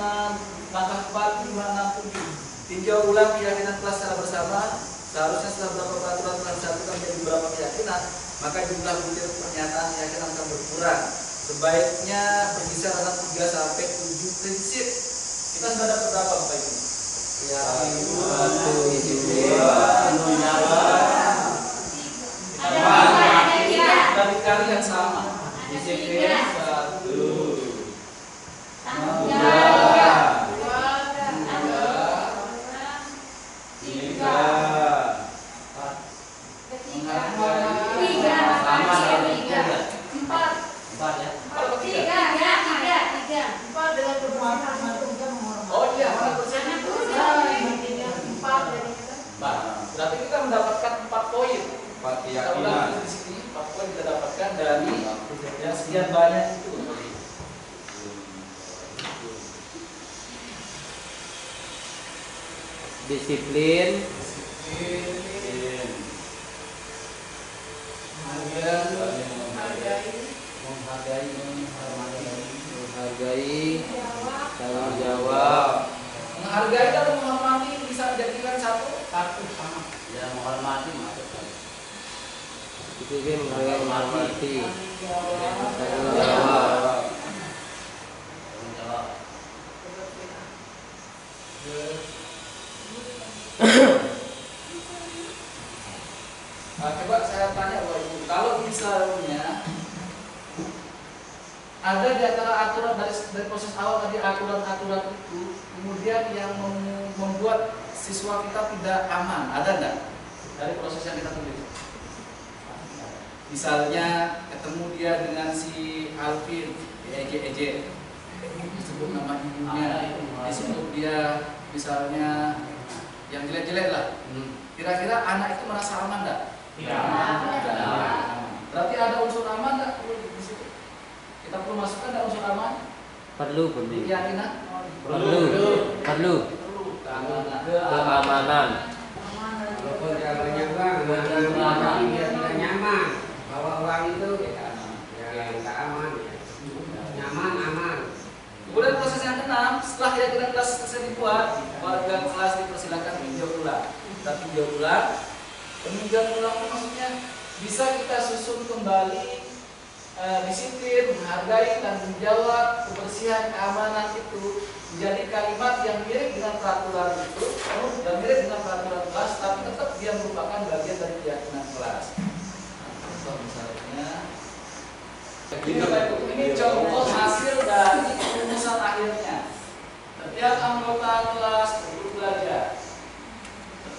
langkah 4, 5, 6, 7. Tinjau ulang keyakinan kelas secara bersama. Seharusnya setelah beberapa peraturan telah disatukan menjadi beberapa keyakinan, maka jumlah butir pernyataan keyakinan akan berkurang. Sebaiknya berkisar antara 3 sampai 7 prinsip. Kita sudah dapat berapa Bapak Ibu? Ya, dari kali yang sama. Disiplin 1, 2, 3. Oh iya, mana persennya? Berarti kita mendapatkan 4 poin. 4 Kita ulang keyakinan. di sini 4 poin kita dapatkan dari yang sekian banyak itu. Disiplin, menghargai, tanggung jawab. Menghargai dan menghormati bisa dijadikan satu sama. Ya, menghormati maksudnya. Disiplin, menghargai, menghormati, tanggung jawab. Nah, coba saya tanya Bapak Ibu, kalau misalnya ada di antara aturan dari proses awal tadi aturan-aturan itu, kemudian yang membuat siswa kita tidak aman, ada nggak dari proses yang kita tulis? Misalnya ketemu dia dengan si Alvin, ejek, disebut nama ibunya, disebut dia misalnya yang jelek-jelek lah. Kira-kira anak itu merasa aman nggak? Tidak aman. Berarti ada unsur aman nggak di situ? Kita perlu masukkan ada unsur aman? Perlu. Keyakinan? Perlu. Keamanan. Walaupun jawabannya bang, biar kita nyaman. Bawa uang itu kita aman, nyaman, aman. Kemudian proses yang keenam, setelah keyakinan kelas selesai dibuat, warga kelas dipersilakan meninjau ulang. Kita tinjau ulang. Peninjauan ulang itu maksudnya bisa kita susun kembali disiplin, menghargai, tanggung jawab, kebersihan, keamanan itu menjadi kalimat yang mirip dengan peraturan itu, dan mirip dengan peraturan kelas, tapi tetap dia merupakan bagian dari keyakinan kelas. Contoh misalnya, ini contoh hasil dari rumusan akhirnya. Setiap anggota kelas perlu belajar.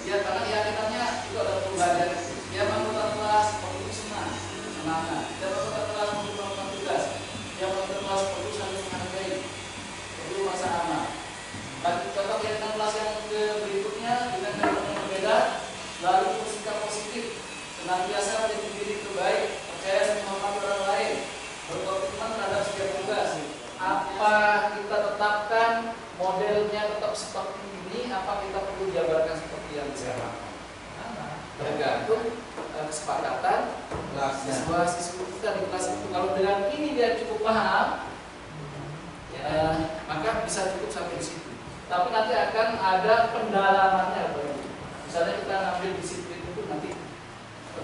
Ya, karena keyakinannya itu ada perlu belajar. Setiap anggota kelas perlu semangat. Setiap anggota kelas perlu melakukan tugas. Setiap anggota kelas perlu saling menghargai. Perlu rasa aman. Bagi contoh keyakinan kelas yang berikutnya dengan kalimat yang berbeda, lalu bersikap positif, senantiasa menjadi diri terbaik, percaya dan menghormati orang lain, berkomitmen terhadap setiap tugas. Apa kita tetapkan modelnya tetap seperti ini? Apa kita perlu jabarkan seperti yang sekarang? Tergantung kesepakatan siswa-siswi kita di kelas itu. Kalau dengan ini dia cukup paham, maka bisa cukup sampai di situ. Tapi nanti akan ada pendalamannya. Misalnya kita ngambil disiplin itu nanti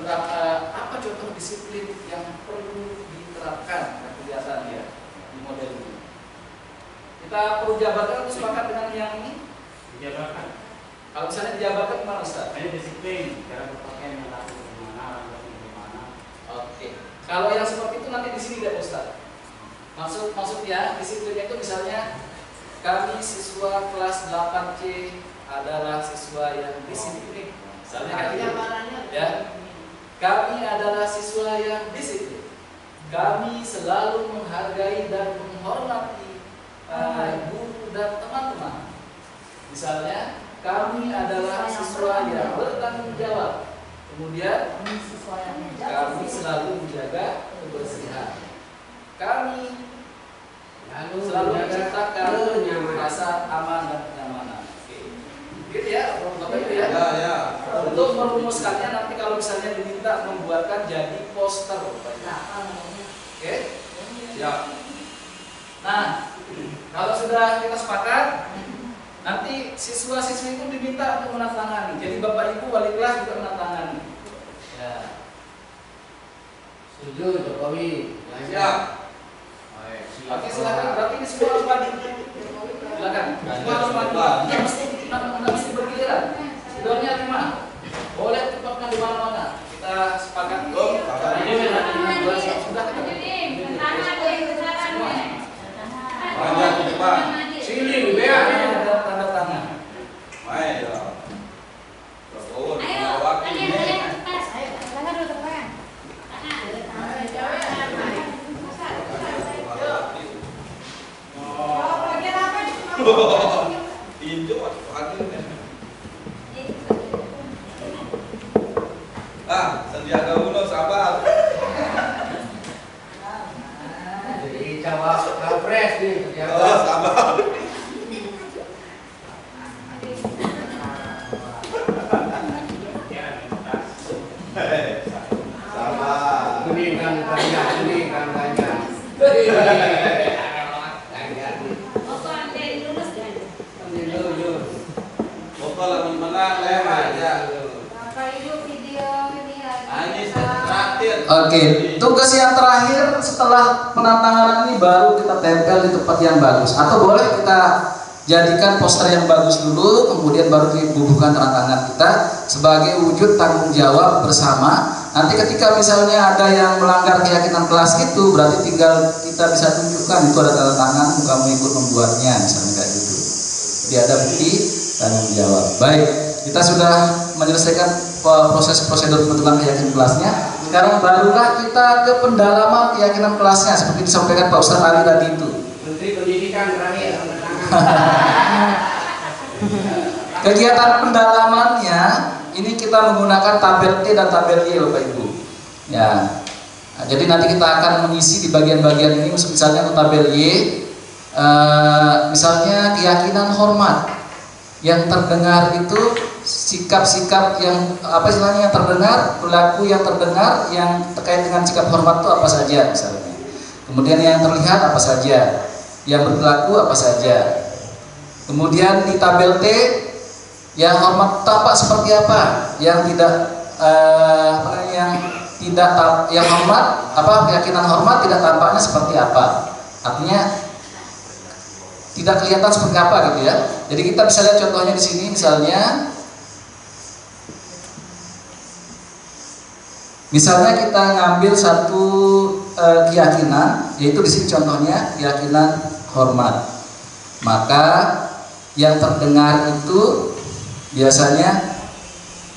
apa contoh disiplin yang perlu diterapkan kegiatan dia di model ini. Kita perlu jabarkan atau sepakat dengan yang ini? Dijabarkan. Kalau misalnya dijabarkan gimana Ustaz? Ini disiplin, cara berpakaian yang laku bagaimana. Oke. Kalau yang seperti itu nanti di sini deh Ustaz. Maksudnya disiplinnya itu misalnya kami siswa kelas 8C adalah siswa yang disiplin. Misalnya kayak gitu. Ya. Kami adalah siswa yang disiplin. Kami selalu menghargai dan menghormati guru dan teman-teman. Misalnya, kami adalah siswa yang bertanggung jawab. Kemudian, kami selalu menjaga kebersihan. Kami selalu menciptakan rasa aman dan kenyamanan. Gitu ya, Bapak Ibu ya. Ya. Untuk merumuskannya nanti kalau misalnya diminta membuatkan jadi poster, Bapak Ibu. Oke? Ya. Nah, sudah kita sepakat, nanti siswa-siswi itu diminta untuk menandatangani. Jadi Bapak Ibu wali kelas juga menandatangani. Ya. Setuju Jokowi. Siap. Oke, silakan. Berarti ini semua harus maju. Silakan. Semua harus maju. Nggak mesti bergiliran. Sidonnya 5. Boleh tempatkan di mana-mana. Kita sepakat. Sudah kita. Banyak di depan. Sini, Bea. Ada tanda tangan. Ayo. Terus wakil ini. Tinju wakilnya. Sandiaga Uno sabar. Jadi cawapres nih. Sabar. Sabar. Ini kan banyak. Pokoknya lamun menang lema aja. Oke, tugas yang terakhir setelah penandatanganan ini baru kita tempel di tempat yang bagus. Atau boleh kita jadikan poster yang bagus dulu, kemudian baru dibubuhkan tanda tangan kita sebagai wujud tanggung jawab bersama. Nanti ketika misalnya ada yang melanggar keyakinan kelas itu, berarti tinggal kita bisa tunjukkan itu ada tanda tangan, kamu ikut membuatnya, misalnya kayak gitu. Jadi ada bukti tanggung jawab. Baik, kita sudah menyelesaikan proses prosedur pembentukan keyakinan kelasnya. Sekarang barulah kita ke pendalaman keyakinan kelasnya seperti disampaikan Pak Ustadz Ali tadi itu. Menteri Pendidikan terakhir. Kegiatan pendalamannya ini kita menggunakan tabel T dan tabel Y, Bapak Ibu. Ya. Nah, jadi nanti kita akan mengisi di bagian-bagian ini, misalnya untuk tabel Y, misalnya keyakinan hormat. Yang terdengar itu sikap-sikap yang apa istilahnya yang terdengar, perilaku yang terdengar yang terkait dengan sikap hormat itu apa saja misalnya. Kemudian yang terlihat apa saja, yang berperilaku apa saja. Kemudian di tabel T yang hormat tampak seperti apa, yang tidak yang hormat apa keyakinan hormat tidak tampaknya seperti apa. Artinya tidak kelihatan seperti apa gitu ya. Jadi kita bisa lihat contohnya di sini misalnya kita ngambil satu keyakinan, yaitu di sini contohnya keyakinan hormat. Maka yang terdengar itu biasanya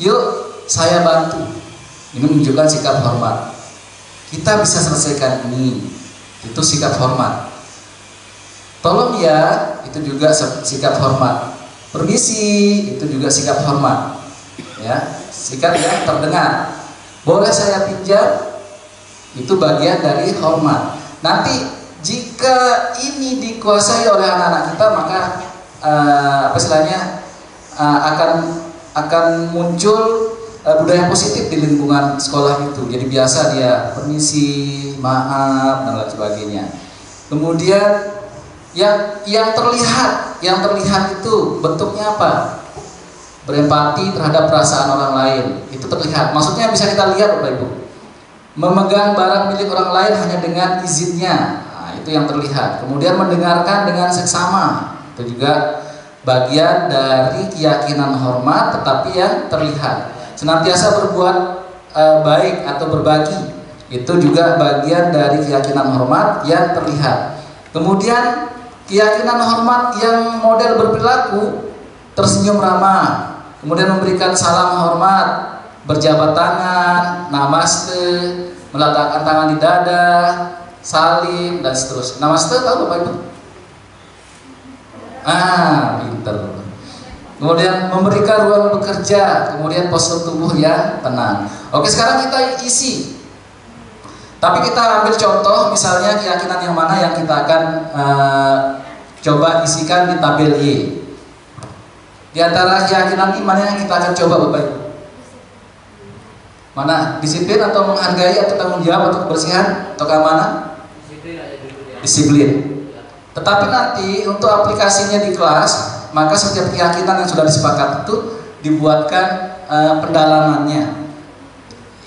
yuk saya bantu. Ini menunjukkan sikap hormat. Kita bisa selesaikan ini. Itu sikap hormat. Tolong ya, itu juga sikap hormat. Permisi, itu juga sikap hormat. Ya, sikap yang terdengar. Boleh saya pinjam? Itu bagian dari hormat. Nanti jika ini dikuasai oleh anak-anak kita, maka akan muncul budaya positif di lingkungan sekolah itu. Jadi biasa dia permisi, maaf dan lain sebagainya. Kemudian yang terlihat itu bentuknya apa? Berempati terhadap perasaan orang lain, itu terlihat. Maksudnya bisa kita lihat Bapak Ibu. Memegang barang milik orang lain hanya dengan izinnya, nah, itu yang terlihat. Kemudian mendengarkan dengan seksama, itu juga bagian dari keyakinan hormat, tetapi yang terlihat. Senantiasa berbuat baik atau berbagi, itu juga bagian dari keyakinan hormat yang terlihat. Kemudian keyakinan hormat yang model berperilaku, tersenyum ramah, kemudian memberikan salam hormat, berjabat tangan, namaste, meletakkan tangan di dada, salim dan seterusnya. Namaste tahu Bapak Ibu? Pinter. Kemudian memberikan ruang bekerja, kemudian postur tubuh yang tenang. Oke, sekarang kita isi. Tapi kita ambil contoh, misalnya keyakinan yang mana yang kita akan coba isikan di tabel Y. Di antara keyakinan ini mana yang kita akan coba Bapak Ibu? Mana? Disiplin atau menghargai atau tanggung jawab atau kebersihan atau keamanan? Disiplin aja dulu ya. Disiplin. Tetapi nanti untuk aplikasinya di kelas, maka setiap keyakinan yang sudah disepakati itu dibuatkan pendalamannya.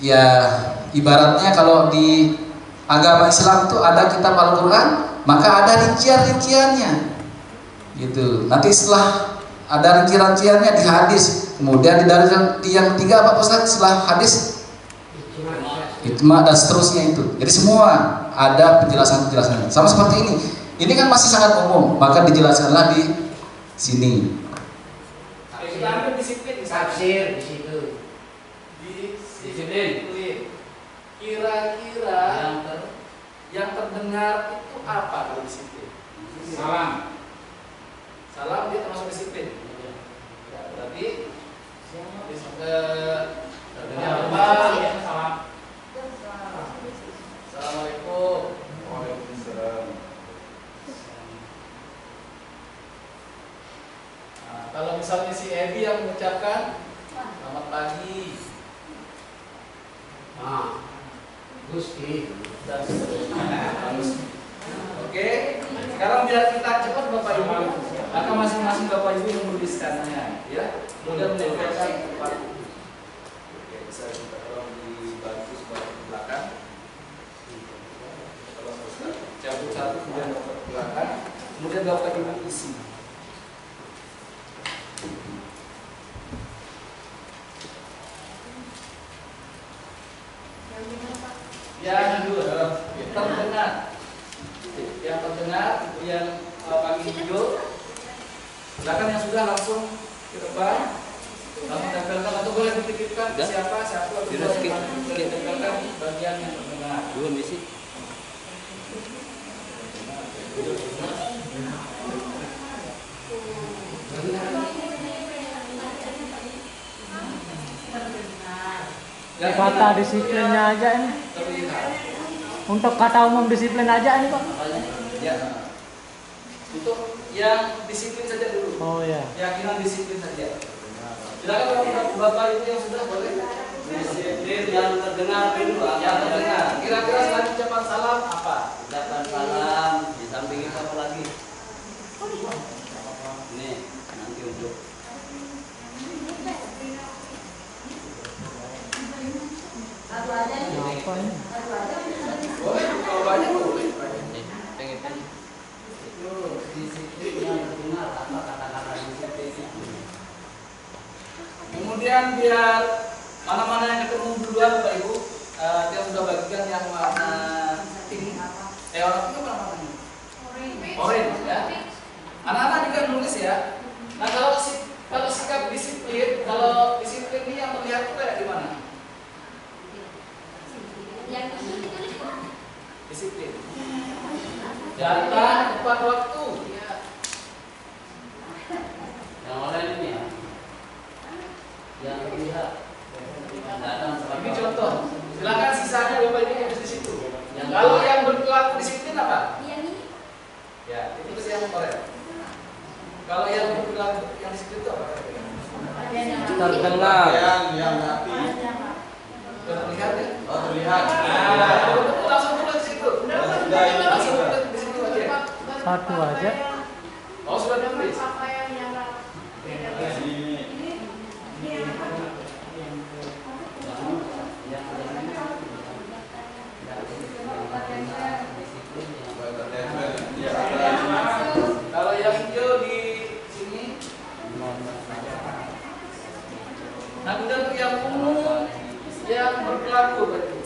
Ya, ibaratnya kalau di agama Islam itu ada kitab Al-Quran, maka ada rincian-rinciannya gitu. Nanti setelah ada rincian-rinciannya di hadis, kemudian di dalil yang ketiga apa Ustaz? Setelah hadis ijma dan seterusnya itu. Jadi semua ada penjelasan-penjelasannya. Sama seperti ini. Ini kan masih sangat umum, maka dijelaskanlah di sini. Islam disiplin, tafsir di situ. Disiplin. Kira-kira yang terdengar itu apa kalau disiplin? Salam. Salam dia termasuk disiplin. Ya, berarti salam. Assalamualaikum. Waalaikumsalam. Nah, kalau misalnya si Ebi yang mengucapkan selamat pagi. Nah, Gusti dan seterusnya. Oke, sekarang biar kita cepat Bapak Ibu, maka masing-masing Bapak Ibu yang menuliskannya, ya. Mudah menyampaikan tepat. Oke, bisa kita tolong dibantu sebelah belakang. Tolong cabut satu kemudian Bapak belakang, kemudian Bapak Ibu isi. Yang dua terdengar, yang terdengar itu yang pagi hijau. Silakan yang sudah langsung ke depan, langsung tempelkan atau boleh dititipkan siapa tempelkan bagian yang terdengar. Dua misi. Kata disiplinnya aja ini. Untuk kata umum disiplin aja ini Pak. Ya. Untuk yang disiplin saja dulu. Oh ya. Keyakinan disiplin saja. Silakan Bapak Ibu yang sudah boleh. Disiplin yang terdengar dulu. Yang terdengar. Kira-kira setelah ucapan salam apa? Ucapan salam di samping itu apa lagi? Ini nanti untuk satu aja nih. Apa ini? Boleh, kalau banyak boleh. Itu disiplin yang terdengar apa kata-kata disiplin itu. Kemudian biar mana-mana yang ketemu duluan Bapak Ibu, dia sudah bagikan yang warna pink. Warna pink apa namanya? Orange ya. Anak-anak juga nulis ya. Nah kalau sikap disiplin, kalau disiplin ini yang terlihat itu kayak gimana? Disiplin. Datang tepat waktu. Yang lain ini ya. Yang terlihat. Datang Ini contoh. Silakan sisanya Bapak Ibu tulis di situ. Kalau yang berlaku disiplin apa? Ya, itu yang korek. Kalau yang berlaku yang disiplin itu apa? Terdengar yang hati. Terlihat ya? Oh, terlihat. Langsung tulis di situ. Langsung tulis di situ aja. Satu aja. Oh, sudah ditulis. Kalau yang hijau di sini. Nah, kemudian untuk yang ungu yang berlaku berarti.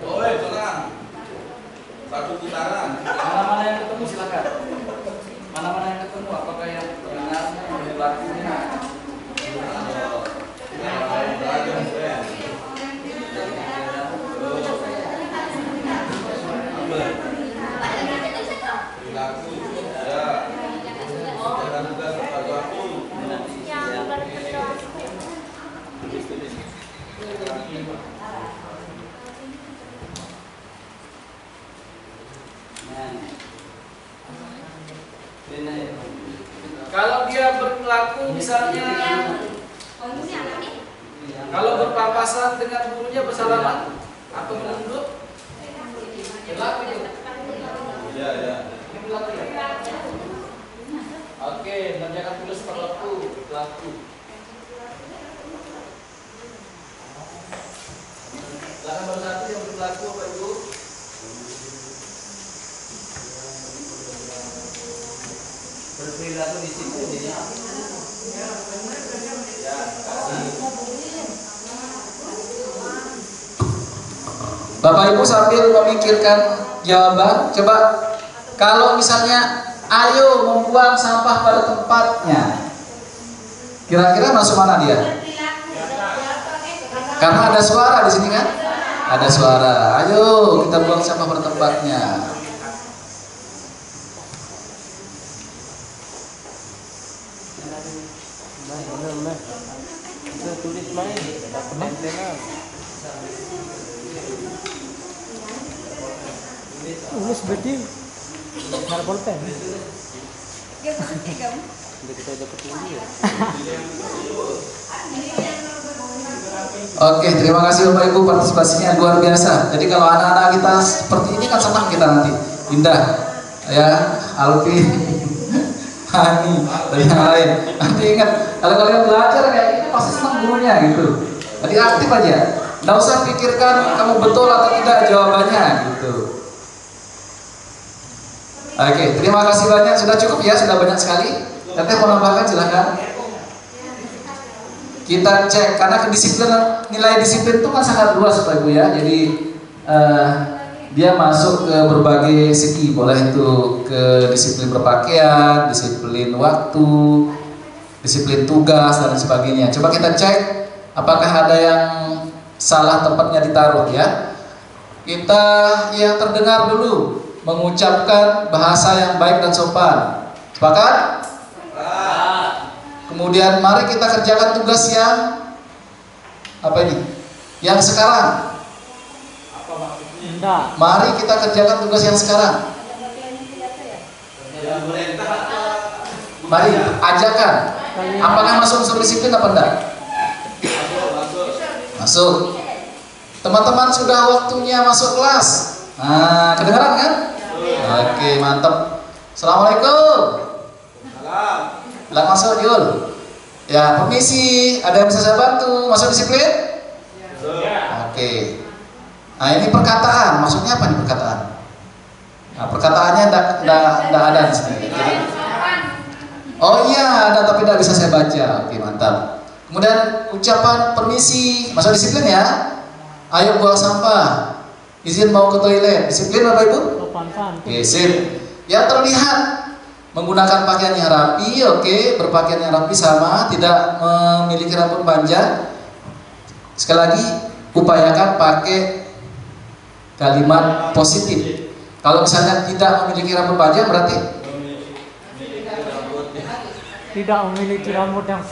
Oh, tenang. Satu putaran. Mana-mana yang ketemu silakan. Mana-mana yang ketemu apakah yang benar yang berlakunya. Kalau dia berlaku misalnya kalau berpapasan dengan gurunya bersalaman atau menunduk berlaku itu. Iya, iya. Ini berlaku ya. berlaku. Silakan nomor 1 yang berlaku Bapak Ibu. Berperilaku disiplin ini. Ya, kasih. Bapak Ibu sambil memikirkan jawaban, coba kalau misalnya ayo membuang sampah pada tempatnya, kira-kira masuk mana dia? Karena ada suara di sini kan? Ada suara. Ayo kita buang sampah pada tempatnya. Tulis main. Tulis berarti nggak bolpen. Oke, terima kasih Bapak Ibu, partisipasinya luar biasa. Jadi kalau anak-anak kita seperti ini kan senang kita nanti. Indah, ya, Alfi, Hani, dan yang lain. Nanti ingat, kalau kalian belajar kayak gini pasti senang gurunya gitu. Jadi aktif aja. Nggak usah pikirkan kamu betul atau tidak jawabannya gitu. Oke, terima kasih banyak. Sudah cukup ya, sudah banyak sekali. Nanti mau nambahkan silakan. Kita cek karena kedisiplinan, nilai disiplin itu kan sangat luas Bapak Ibu ya. Jadi dia masuk ke berbagai segi, boleh itu ke disiplin berpakaian, disiplin waktu, disiplin tugas dan sebagainya. Coba kita cek apakah ada yang salah tempatnya ditaruh ya. Kita yang terdengar dulu mengucapkan bahasa yang baik dan sopan. Sepakat? Kemudian mari kita kerjakan tugas yang apa ini? Yang sekarang. Apa maksudnya? Enggak. Mari kita kerjakan tugas yang sekarang. Mari ajakan. Apakah masuk unsur disiplin apa enggak? Masuk. Teman-teman sudah waktunya masuk kelas. Nah, kedengaran kan? Oke, mantap. Assalamualaikum. Bilang masuk Yul. Ya, permisi, ada yang bisa saya bantu? Masuk disiplin? Oke. Nah, ini perkataan, maksudnya apa nih perkataan? Nah, perkataannya enggak ada di sini. Oh iya, ada tapi tidak bisa saya baca. Oke, mantap. Kemudian ucapan permisi, masuk disiplin ya. Ayo buang sampah. Izin mau ke toilet. Disiplin Bapak Ibu? Oke, sip. Yang terlihat menggunakan pakaian yang rapi, oke, berpakaian yang rapi sama, tidak memiliki rambut panjang. Sekali lagi, upayakan pakai kalimat positif. Kalau misalnya tidak memiliki rambut panjang berarti tidak memiliki rambut yang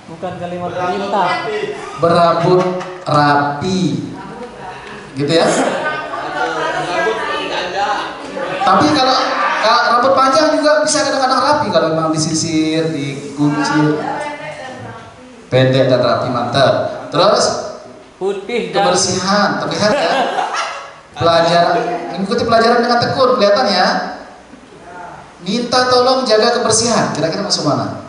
bukan kalimat perintah. berambut rapi, gitu ya. Tapi kalau rambut panjang juga bisa kadang-kadang rapi kalau memang disisir, dikuncir. Pendek dan rapi, mantap. Terus Putih dan kebersihan, terlihat ya. Pelajaran, mengikuti pelajaran dengan tekun, kelihatan ya. Minta tolong jaga kebersihan, kira-kira masuk mana?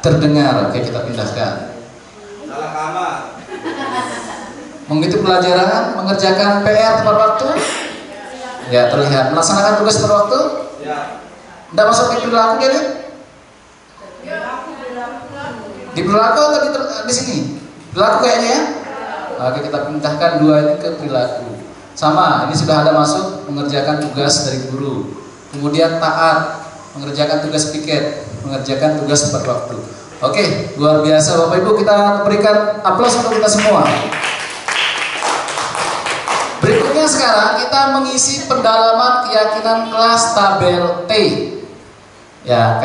Terdengar, oke kita pindahkan. Salah kamar. Mengikuti pelajaran, mengerjakan PR tepat waktu. Ya, terlihat. Melaksanakan tugas tepat waktu. Ya. Tidak masuk di perilaku dia nih? Di perilaku atau di sini? Perilaku kayaknya ya? Oke, kita pindahkan dua ini ke perilaku. Sama, ini sudah ada masuk mengerjakan tugas dari guru. Kemudian taat, mengerjakan tugas piket, mengerjakan tugas tepat waktu. Oke, luar biasa Bapak Ibu, kita berikan aplaus untuk kita semua. Berikutnya sekarang kita mengisi pendalaman keyakinan kelas tabel T. Ya,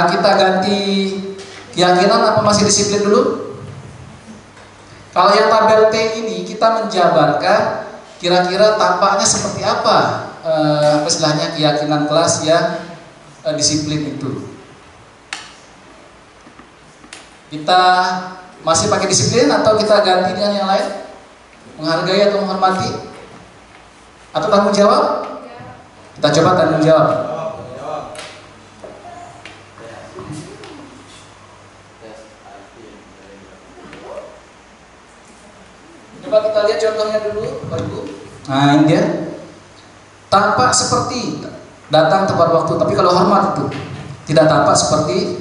kita ganti keyakinan apa masih disiplin dulu? Kalau yang tabel T ini kita menjabarkan kira-kira tampaknya seperti apa istilahnya keyakinan kelas yang disiplin itu. Kita masih pakai disiplin atau kita ganti dengan yang lain? Menghargai atau menghormati? Atau tanggung jawab? Kita coba tanggung jawab. Coba kita lihat contohnya dulu, Bapak Ibu. Nah, ini dia. Tampak seperti datang tepat waktu, tapi kalau hormat itu tidak tampak seperti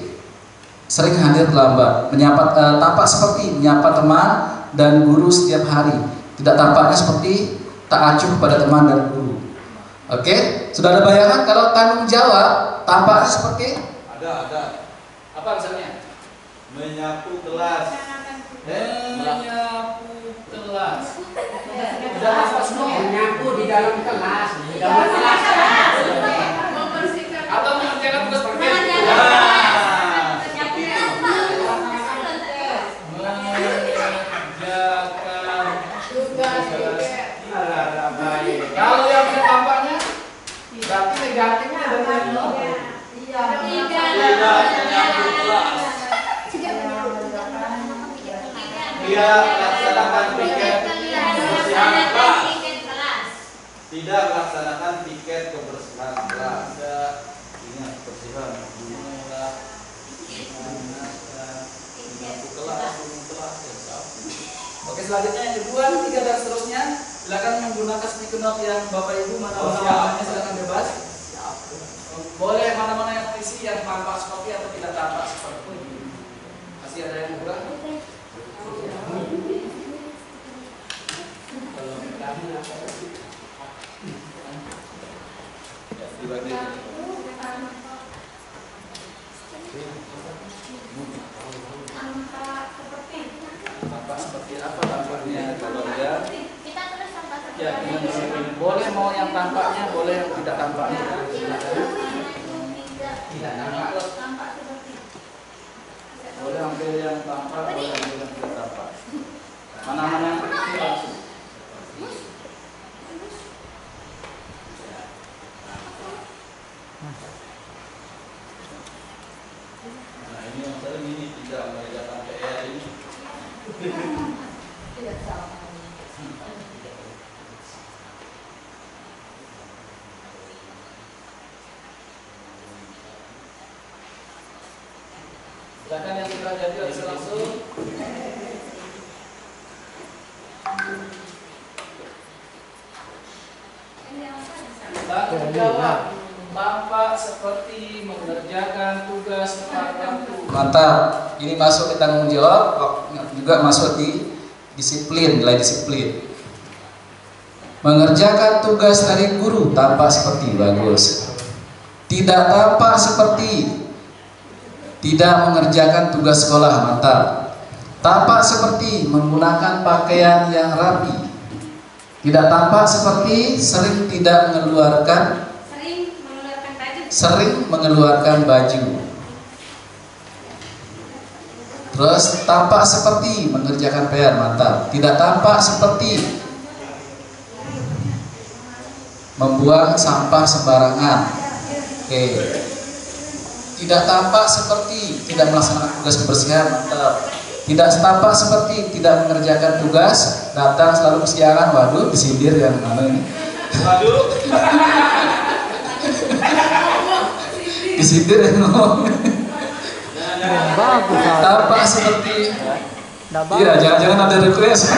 sering hadir terlambat. Tampak seperti menyapa teman dan guru setiap hari. Tidak tampaknya seperti tak acuh pada teman dan guru. Oke, sudah ada bayangan kalau tanggung jawab tampaknya seperti? Ada. Apa misalnya? Menyapu kelas. Menyapu kelas. Udah hafal semua? Menyapu di dalam kelas. Di dalam kelas. Atau mengerjakan tugas praktek? Kalau yang tidak tampaknya, berarti negatifnya dengan Dia melaksanakan piket kebersihan kelas. Tidak melaksanakan piket kebersihan kelas. Ingat kebersihan. Oke, selanjutnya yang kedua, ketiga dan seterusnya. Silakan menggunakan stiker note yang Bapak Ibu mana-mana silakan bebas. Boleh mana-mana yang isi yang tampak seperti atau tidak tampak seperti ini. Masih ada yang kurang? Tampak seperti apa tampaknya kalau ya? Ya, boleh mau yang tampaknya, boleh yang tidak tampaknya. Tidak tampak. Boleh ambil yang tampak, boleh ambil yang tidak tampak. Mana-mana yang kecil langsung. Nah, ini yang sering ini tidak mengerjakan PR ini. Tidak sama. Silakan yang sudah jadi bisa langsung. Tanggung jawab tampak seperti mengerjakan tugas tepat waktu. Mantap. Ini masuk di tanggung jawab, juga masuk di disiplin, nilai disiplin. Mengerjakan tugas dari guru tampak seperti bagus. Tidak tampak seperti tidak mengerjakan tugas sekolah, mantap. Tampak seperti menggunakan pakaian yang rapi. Tidak tampak seperti sering mengeluarkan baju. Terus tampak seperti mengerjakan PR, mantap. Tidak tampak seperti membuang sampah sembarangan. Oke. Tidak tampak seperti tidak melaksanakan tugas kebersihan, mantap. Tidak tampak seperti tidak mengerjakan tugas, datang selalu kesiangan. Waduh, disindir yang mana ini? Waduh. Disindir yang ngomong. Bagus. Tampak seperti iya, jangan-jangan ada request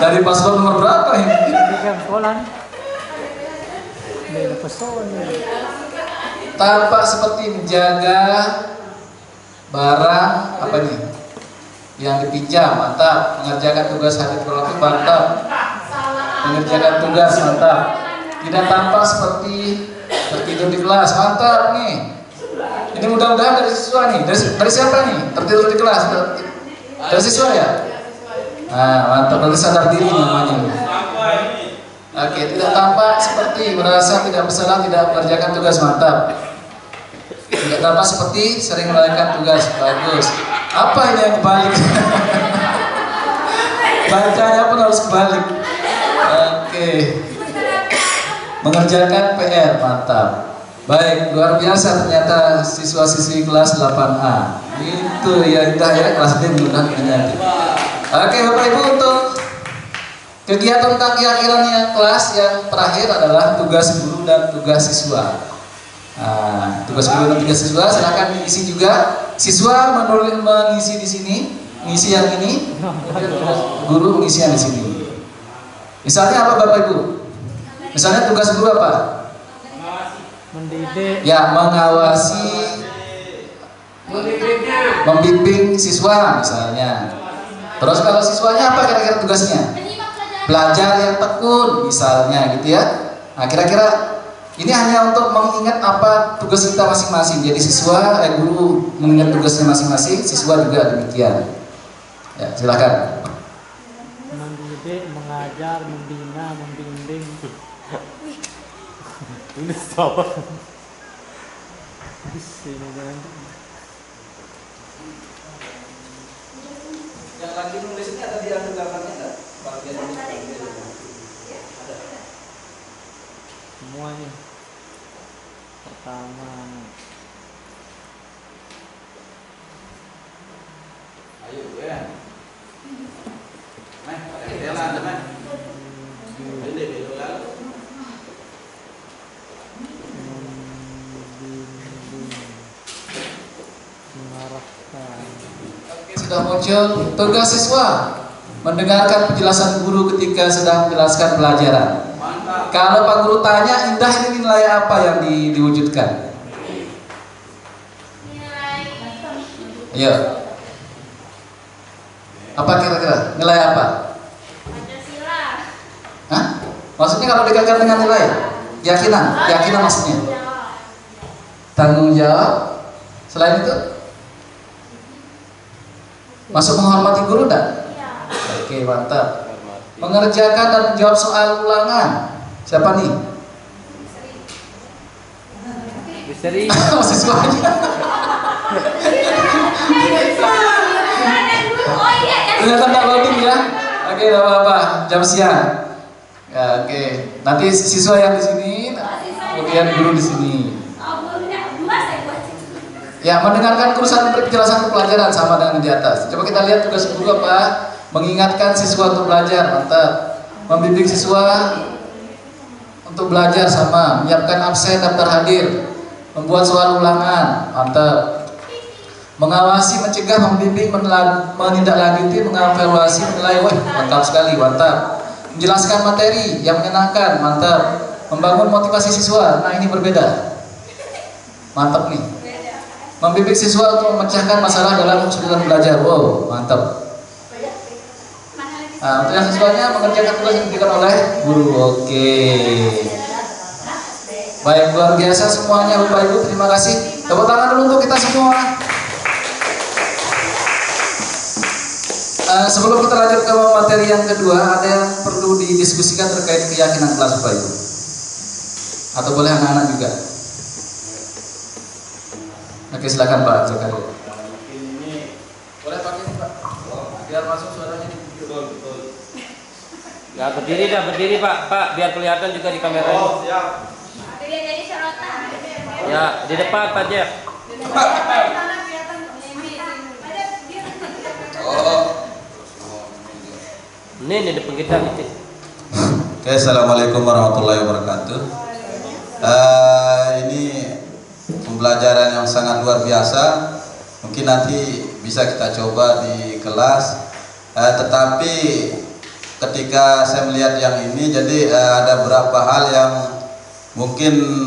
dari paslon nomor berapa ini? Di sekolah. Beda peson. Tampak seperti menjaga barang apa nih yang dipinjam, mantap. Mengerjakan tugas hadir berlaku, mantap. Mengerjakan tugas, mantap. Tidak tampak seperti tertidur di kelas, mantap nih. Ini mudah-mudahan dari siswa nih. Dari siapa nih? Tertidur di kelas? Dari siswa ya? Nah, mantap. Berarti sadar diri namanya. Oke, tidak tampak seperti merasa tidak bersalah, tidak mengerjakan tugas, mantap. Tidak tampak seperti sering melewatkan tugas, bagus. Apa ini yang kebalik? Bacanya pun harus kebalik. Oke. Mengerjakan PR, mantap. Baik, luar biasa ternyata siswa-siswi kelas 8A. Itu ya indah ya, kelas D mudah-mudahan. Oke, Bapak Ibu, untuk Kegiatan tentang keyakinan yang kelas yang terakhir adalah tugas guru dan tugas siswa. Nah, tugas guru dan tugas siswa silakan diisi juga. Siswa mengisi di sini, mengisi yang ini, guru mengisi yang di sini. Misalnya apa Bapak Ibu? Misalnya tugas guru apa? Mendidik. Ya, mengawasi, membimbing siswa misalnya. Terus kalau siswanya apa kira-kira tugasnya? Belajar yang tekun misalnya gitu ya. Nah kira-kira ini hanya untuk mengingat apa tugas kita masing-masing. Jadi siswa, guru mengingat tugasnya masing-masing, siswa juga demikian. Ya silakan. Mendidik, mengajar, membina, membimbing. Ini siapa? Yang lagi nulis ini ada diambil gambarnya enggak? Bagian ini. Ada. Semuanya. Pertama. Ayo ya. Meh, jalan ada meh. Ini dulu lalu. Sudah muncul tugas siswa mendengarkan penjelasan guru ketika sedang menjelaskan pelajaran. Kalau Pak Guru tanya, Indah ini nilai apa yang diwujudkan? Iya. Apa kira-kira? Nilai apa? Pancasila. Hah? Maksudnya kalau dikaitkan dengan nilai? Keyakinan maksudnya? Tanggung jawab. Selain itu? Masuk menghormati guru tak? Oke, mantap. Mengerjakan dan menjawab soal ulangan. Siapa nih? Misteri. Siswanya. Ternyata tak login ya. Oke, tidak apa-apa. Jam siang. Ya, oke. Nanti siswa yang di sini, kemudian guru di sini. Ya, mendengarkan kurusan penjelasan pelajaran sama dengan di atas. Coba kita lihat tugas guru apa? Mengingatkan siswa untuk belajar, mantap. Membimbing siswa untuk belajar sama. Menyiapkan absen, daftar hadir. Membuat soal ulangan, mantap. Mengawasi, mencegah, membimbing, menindaklanjuti, mengevaluasi, menilai. Wah, mantap sekali, mantap. Menjelaskan materi yang menyenangkan, mantap. Membangun motivasi siswa. Nah, ini berbeda. Mantap nih. Membimbing siswa untuk memecahkan masalah dalam kesulitan belajar. Wow, mantap. Nah, untuk yang siswanya mengerjakan tugas yang diberikan oleh guru. Oke. Baik, luar biasa semuanya Bapak Ibu. Terima kasih. Tepuk tangan dulu untuk kita semua. Sebelum kita lanjut ke materi yang kedua, ada yang perlu didiskusikan terkait keyakinan kelas Bapak Ibu. Atau boleh anak-anak juga. Oke, silakan Pak Zakaria. Boleh pakai ini Pak, biar masuk suaranya. Betul. Ya berdiri Pak, biar kelihatan juga di kamera. Oh, siap. Biar jadi sorotan. Ya, di depan Pak Jeff. Oh. Ini depan kita nih. Oke, assalamualaikum warahmatullahi wabarakatuh. Ini pembelajaran yang sangat luar biasa. Mungkin nanti bisa kita coba di kelas. Tetapi ketika saya melihat yang ini, jadi ada beberapa hal yang mungkin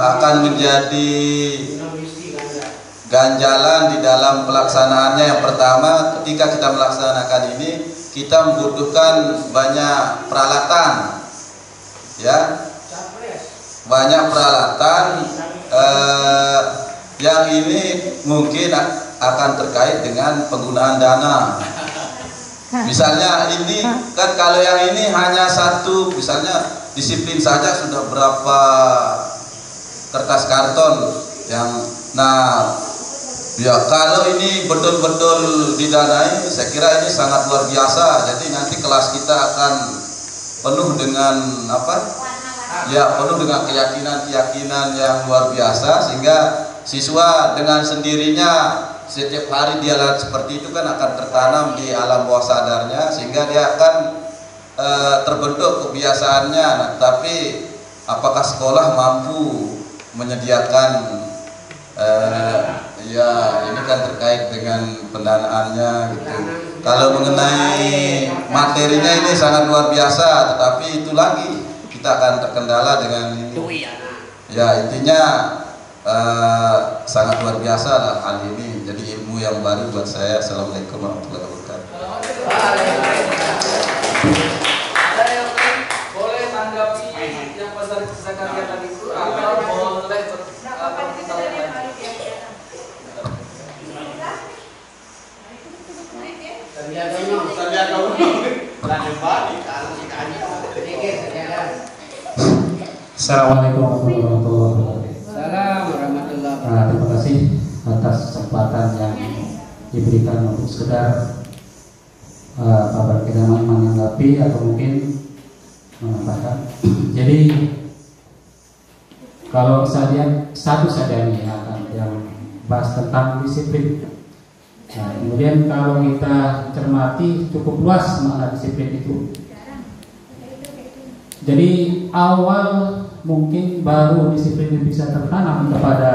akan menjadi ganjalan di dalam pelaksanaannya. Yang pertama, ketika kita melaksanakan ini, kita membutuhkan banyak peralatan, ya, banyak peralatan. Yang ini mungkin akan terkait dengan penggunaan dana. Misalnya ini kan, kalau yang ini hanya satu, misalnya disiplin saja sudah berapa kertas karton yang, nah ya kalau ini betul-betul didanai, saya kira ini sangat luar biasa. Jadi nanti kelas kita akan penuh dengan ya, penuh dengan keyakinan yang luar biasa, sehingga siswa dengan sendirinya setiap hari dia lihat seperti itu kan akan tertanam di alam bawah sadarnya, sehingga dia akan terbentuk kebiasaannya. Nah, tapi apakah sekolah mampu menyediakan ya ini kan terkait dengan pendanaannya gitu. Kalau mengenai materinya ini sangat luar biasa, tetapi itu lagi kita akan terkendala dengan ini. Ya intinya sangat luar biasa lah hal ini. Jadi ilmu yang baru buat saya. Assalamualaikum warahmatullahi wabarakatuh. Ada yang boleh tanggapi yang pasal Zakaria tadi itu atau boleh Assalamualaikum warahmatullahi wabarakatuh. Terima kasih atas kesempatan yang diberikan untuk sekedar kabar kita menanggapi atau mungkin mengatakan. Jadi kalau saya lihat satu saja nih yang bahas tentang disiplin. Nah, kemudian kalau kita cermati cukup luas makna disiplin itu. Jadi awal mungkin baru disiplin bisa tertanam kepada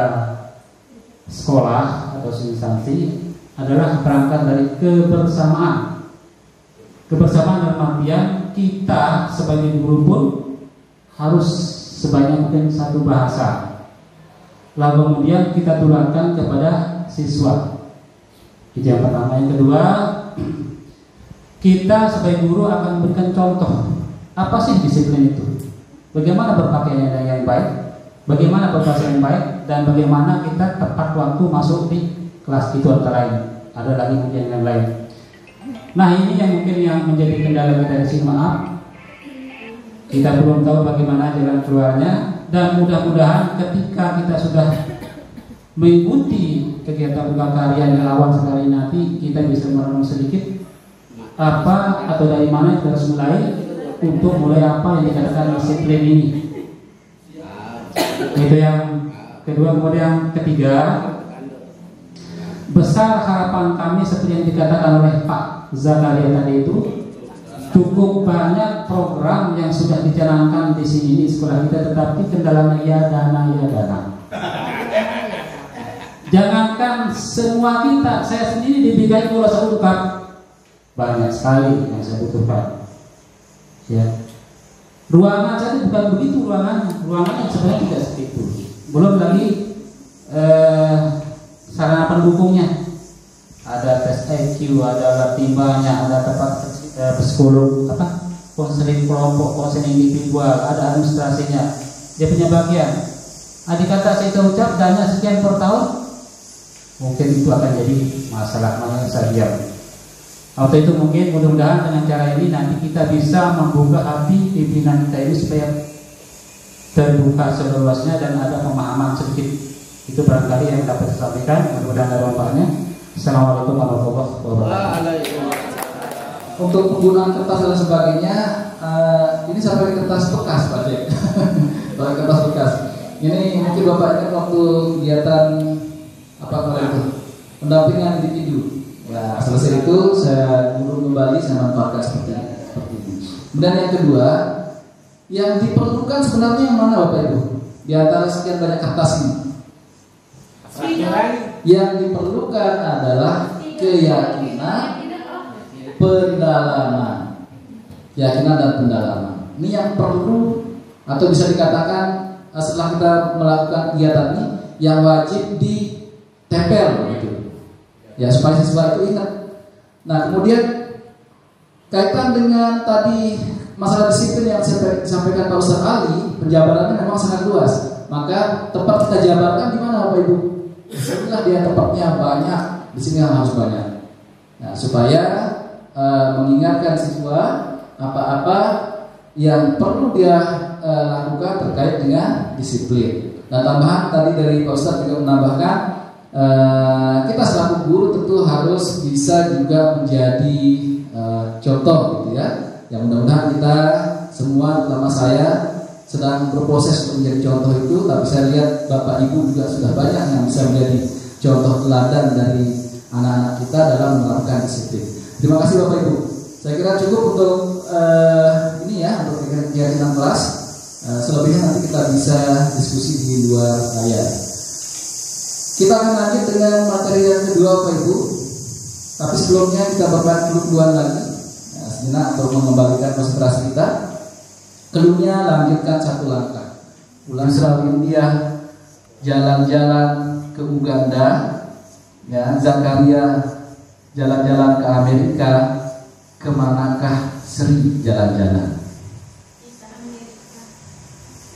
sekolah atau instansi adalah berangkat dari kebersamaan. Kebersamaan dalam artian kita sebagai guru pun harus sebanyak mungkin satu bahasa. Lalu kemudian kita tularkan kepada siswa. Itu yang pertama. Yang kedua, kita sebagai guru akan memberikan contoh. Apa sih disiplin itu? Bagaimana berpakaian yang baik? Bagaimana berbahasa yang baik? Dan bagaimana kita tepat waktu masuk di kelas itu antara lain. Ada lagi mungkin yang lain. Nah ini yang mungkin yang menjadi kendala kita di sini. Maaf, kita belum tahu bagaimana jalan keluarnya. Dan mudah-mudahan ketika kita sudah mengikuti kegiatan prakarya yang awal sekali nanti, kita bisa merenung sedikit apa atau dari mana kita harus mulai untuk mulai apa yang dikatakan disiplin ini. Itu yang kedua. Kemudian ketiga, besar harapan kami seperti yang dikatakan oleh Pak Zakaria tadi itu, cukup banyak program yang sudah dijalankan di sini di sekolah kita, tetapi kendalanya ya dana. Jangankan semua kita, saya sendiri di BKI Pulau Saudara banyak sekali yang saya butuhkan. Ya, ruangan saja bukan begitu ruangannya sebenarnya tidak seperti itu. Belum lagi sarana pendukungnya, ada tes IQ, ada alat timbanya, ada tempat psikolog, konseling kelompok, konseling individual, ada administrasinya, dia punya bagian. Adik kata saya ucap dana sekian per tahun, mungkin itu akan jadi masalah saja. Waktu itu mungkin mudah-mudahan dengan cara ini nanti kita bisa membuka hati pimpinan kita ini supaya terbuka seluasnya dan ada pemahaman sedikit. Itu barangkali yang dapat saya sampaikan. Mudah-mudahan ada manfaatnya. Assalamualaikum warahmatullahi wabarakatuh. Untuk penggunaan kertas dan sebagainya, ini sampai kertas bekas Pak Cek. Pakai kertas bekas. Ini mungkin Bapak ingat waktu kegiatan pendampingan individu. Ya, selesai itu saya urut kembali, saya manfaatkan seperti ini. Kemudian yang kedua, yang diperlukan sebenarnya yang mana Bapak Ibu? Di antara sekian banyak kertas ini, yang diperlukan adalah keyakinan, pendalaman. Keyakinan dan pendalaman. Ini yang perlu, atau bisa dikatakan setelah kita melakukan kegiatan ini, yang wajib ditempel gitu. Ya, supaya siswa itu ingat. Nah, kemudian kaitan dengan tadi masalah disiplin yang disampaikan Pak Ustaz Ali, penjabarannya memang sangat luas. Maka tempat kita jabarkan di mana Bapak Ibu? Disinilah dia tempatnya banyak, di sini harus banyak. Nah, supaya mengingatkan siswa apa-apa yang perlu dia lakukan terkait dengan disiplin. Dan tambahan tadi dari Pak Ustaz juga menambahkan, kita selaku guru tentu harus bisa juga menjadi contoh gitu ya. Yang mudah-mudahan kita semua, terutama saya, sedang berproses untuk menjadi contoh itu. Tapi saya lihat Bapak Ibu juga sudah banyak yang bisa menjadi contoh teladan dari anak-anak kita dalam menerapkan disiplin. Terima kasih Bapak Ibu. Saya kira cukup untuk ini ya, untuk kegiatan 16. Selebihnya nanti kita bisa diskusi di luar layar. Kita akan lanjut dengan materi yang kedua Bapak Ibu. Tapi sebelumnya kita berpeluang lagi sejenak untuk mengembalikan konsentrasi kita. Keluarnya lanjutkan satu langkah. Pulang Israel India, jalan-jalan ke Uganda, ya, Zakaria jalan-jalan ke Amerika, kemanakah Sri jalan-jalan?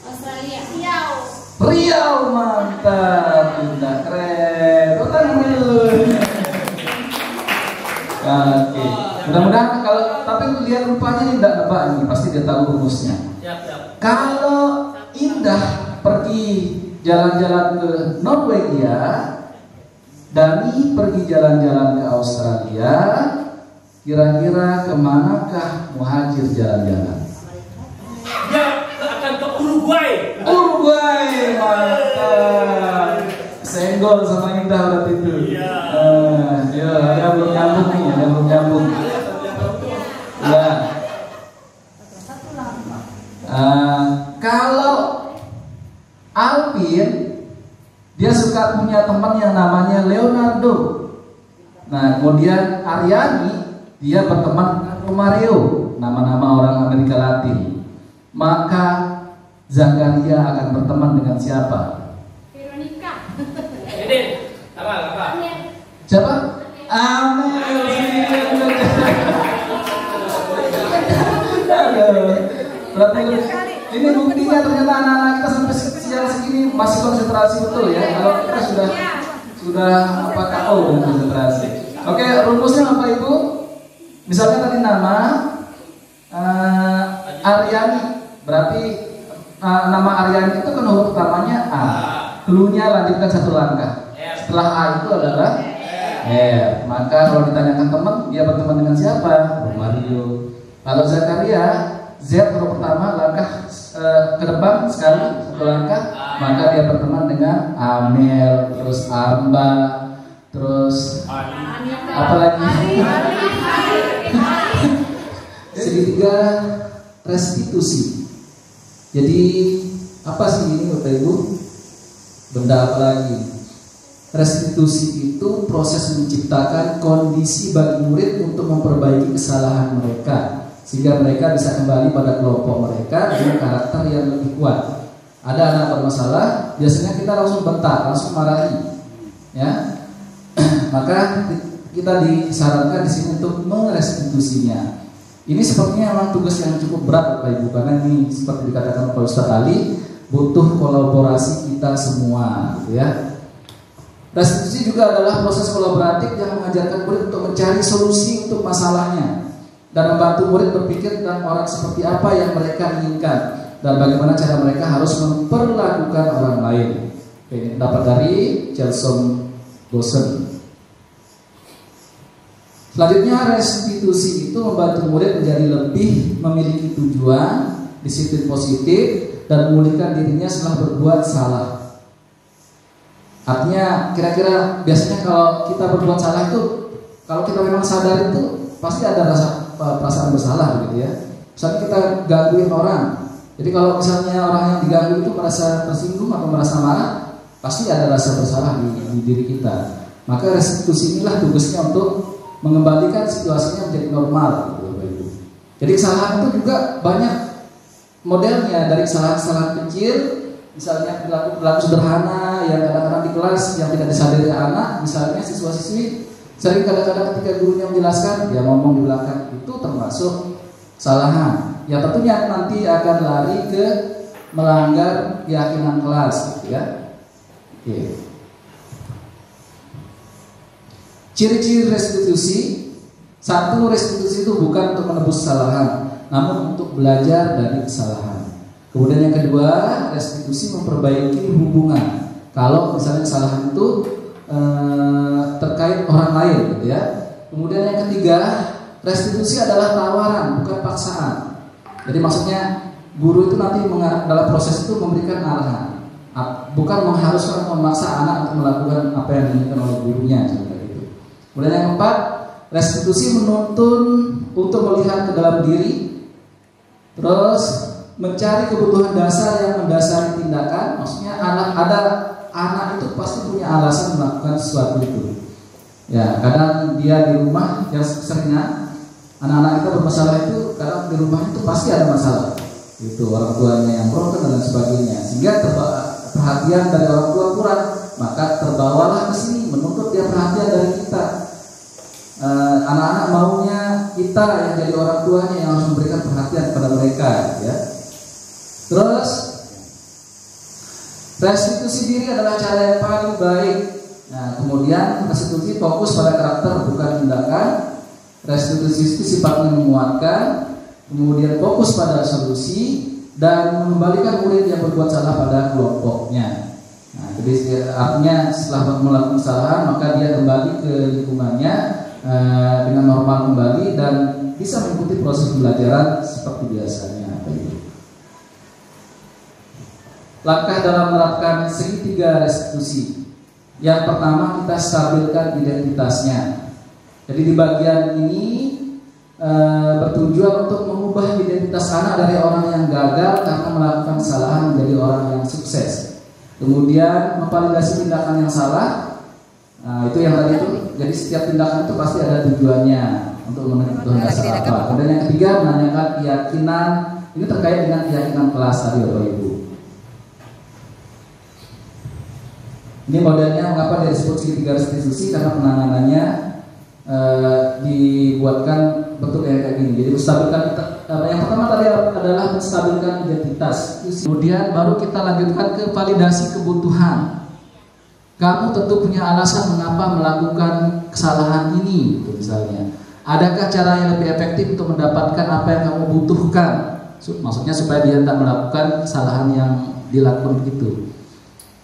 Australia. Riau, mantap, indah, keren. Tangan dulu. Oke, mudah-mudahan tapi lihat rupanya ini tidak nebak ini, pasti dia tahu rumusnya. Kalau Indah pergi jalan-jalan ke Norwegia, Dani pergi jalan-jalan ke Australia, kira-kira kemanakah Muhajir jalan-jalan? Dia akan ke Uruguay. Uruguay, mantap. Senggol sama Indah berarti itu. Ya, ada belum nyambung nih, ada belum nyambung. Ya. Kalau Alvin, dia suka punya teman yang namanya Leonardo. Nah, kemudian Aryani, dia berteman dengan Romario, nama-nama orang Amerika Latin. Maka Zakaria akan berteman dengan siapa? Veronica. Ini apa? Siapa? Amel. Berarti ini buktinya ternyata anak-anak kita sampai siang segini masih konsentrasi betul ya. Kalau kita sudah apa KO dengan konsentrasi. Oke, rumusnya Bapak Ibu. Misalnya tadi nama Aryani, berarti nama Aryani itu kan huruf pertamanya A. Cluenya lanjutkan satu langkah. Setelah A itu adalah Maka kalau ditanyakan teman, dia berteman dengan siapa? Mario. Kalau Zakaria, Z huruf pertama langkah ke depan sekali satu langkah, maka dia berteman dengan Amel, terus Amba, terus apa lagi? Segitiga restitusi. Jadi apa sih ini Bapak Ibu? Benda apa lagi? Restitusi itu proses menciptakan kondisi bagi murid untuk memperbaiki kesalahan mereka, sehingga mereka bisa kembali pada kelompok mereka dengan karakter yang lebih kuat. Ada anak bermasalah, biasanya kita langsung bentak, langsung marahi, ya. Maka kita disarankan di sini untuk merestitusinya. Ini sepertinya memang tugas yang cukup berat Bapak Ibu, karena ini seperti dikatakan Pak Ustadz Ali, butuh kolaborasi kita semua, gitu ya. Restitusi juga adalah proses kolaboratif yang mengajarkan murid untuk mencari solusi untuk masalahnya dan membantu murid berpikir tentang orang seperti apa yang mereka inginkan dan bagaimana cara mereka harus memperlakukan orang lain. Ini dapat dari Gelson Gosen. Selanjutnya, restitusi itu membantu murid menjadi lebih memiliki tujuan, disiplin positif, dan memulihkan dirinya setelah berbuat salah. Artinya kira-kira biasanya kalau kita berbuat salah itu, kalau kita memang sadar itu pasti ada perasaan bersalah gitu ya. Misalnya kita gangguin orang, jadi kalau misalnya orang yang diganggu itu merasa tersinggung atau merasa marah, pasti ada rasa bersalah di diri kita. Maka restitusi inilah tugasnya untuk mengembalikan situasinya menjadi normal gitu, Bapak Ibu. Jadi kesalahan itu juga banyak modelnya, dari kesalahan-kesalahan kecil, misalnya perilaku sederhana yang kadang-kadang di kelas yang tidak disadari anak, misalnya siswa-siswi sering kadang-kadang ketika gurunya menjelaskan dia ngomong di belakang, itu termasuk kesalahan yang tentunya nanti akan lari ke melanggar keyakinan kelas gitu ya. Oke. Ciri-ciri restitusi. Satu, restitusi itu bukan untuk menebus kesalahan, namun untuk belajar dari kesalahan. Kemudian yang kedua, restitusi memperbaiki hubungan. Kalau misalnya kesalahan itu terkait orang lain, gitu ya. Kemudian yang ketiga, restitusi adalah tawaran, bukan paksaan. Jadi maksudnya guru itu nanti dalam proses itu memberikan arahan. bukan mengharuskan memaksa anak untuk melakukan apa yang diinginkan oleh gurunya seperti itu. Kemudian yang keempat, restitusi menuntun untuk melihat ke dalam diri, terus mencari kebutuhan dasar yang mendasari tindakan. Maksudnya anak itu pasti punya alasan melakukan sesuatu itu. Ya, kadang dia di rumah yang seringnya anak-anak kita bermasalah itu, kadang di rumah itu pasti ada masalah. Itu orang tuanya yang broken dan sebagainya, sehingga perhatian dari orang tua kurang, maka terbawalah ke sini menuntut dia perhatian dari kita. Anak-anak maunya kita yang jadi orang tuanya yang harus memberikan perhatian kepada mereka, ya. Terus restitusi diri adalah cara yang paling baik. Nah, kemudian restitusi fokus pada karakter bukan tindakan. Restitusi itu sifatnya menguatkan, kemudian fokus pada solusi dan mengembalikan murid yang berbuat salah pada kelompoknya. Nah, jadi artinya setelah melakukan kesalahan maka dia kembali ke lingkungannya dengan normal kembali dan bisa mengikuti proses pembelajaran seperti biasanya. Langkah dalam menerapkan segitiga restitusi. Yang pertama, kita stabilkan identitasnya. Jadi di bagian ini bertujuan untuk mengubah identitas anak dari orang yang gagal karena melakukan kesalahan menjadi orang yang sukses. Kemudian memvalidasi tindakan yang salah. Nah, itu yang tadi itu. Jadi setiap tindakan itu pasti ada tujuannya untuk memenuhi kebutuhan dasar apa. Kemudian yang ketiga, menanyakan keyakinan. Ini terkait dengan keyakinan kelas tadi, Bapak Ibu. Ini modelnya mengapa dia disebut segitiga restitusi, karena penanganannya dibuatkan bentuk kayak gini. Jadi menstabilkan, yang pertama tadi adalah menstabilkan identitas. Kemudian baru kita lanjutkan ke validasi kebutuhan. Kamu tentu punya alasan mengapa melakukan kesalahan ini, misalnya. Adakah cara yang lebih efektif untuk mendapatkan apa yang kamu butuhkan? Maksudnya supaya dia tidak melakukan kesalahan yang dilakukan begitu.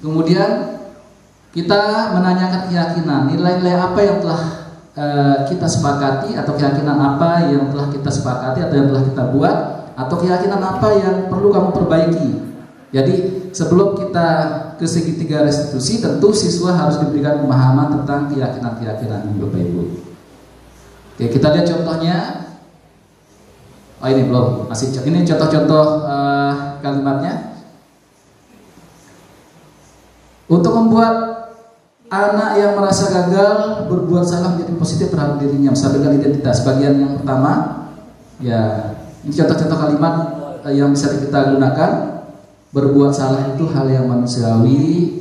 Kemudian kita menanyakan keyakinan, nilai-nilai apa yang telah kita sepakati, atau keyakinan apa yang telah kita sepakati atau yang telah kita buat, atau keyakinan apa yang perlu kamu perbaiki. Jadi sebelum kita ke segitiga restitusi, tentu siswa harus diberikan pemahaman tentang keyakinan-keyakinan ini, Bapak Ibu. Oke, kita lihat contohnya. Oh, ini belum, masih ini contoh-contoh kalimatnya. Untuk membuat anak yang merasa gagal berbuat salah menjadi positif terhadap dirinya, menstabilkan identitas. Bagian yang pertama, ya, ini contoh-contoh kalimat yang bisa kita gunakan. Berbuat salah itu hal yang manusiawi.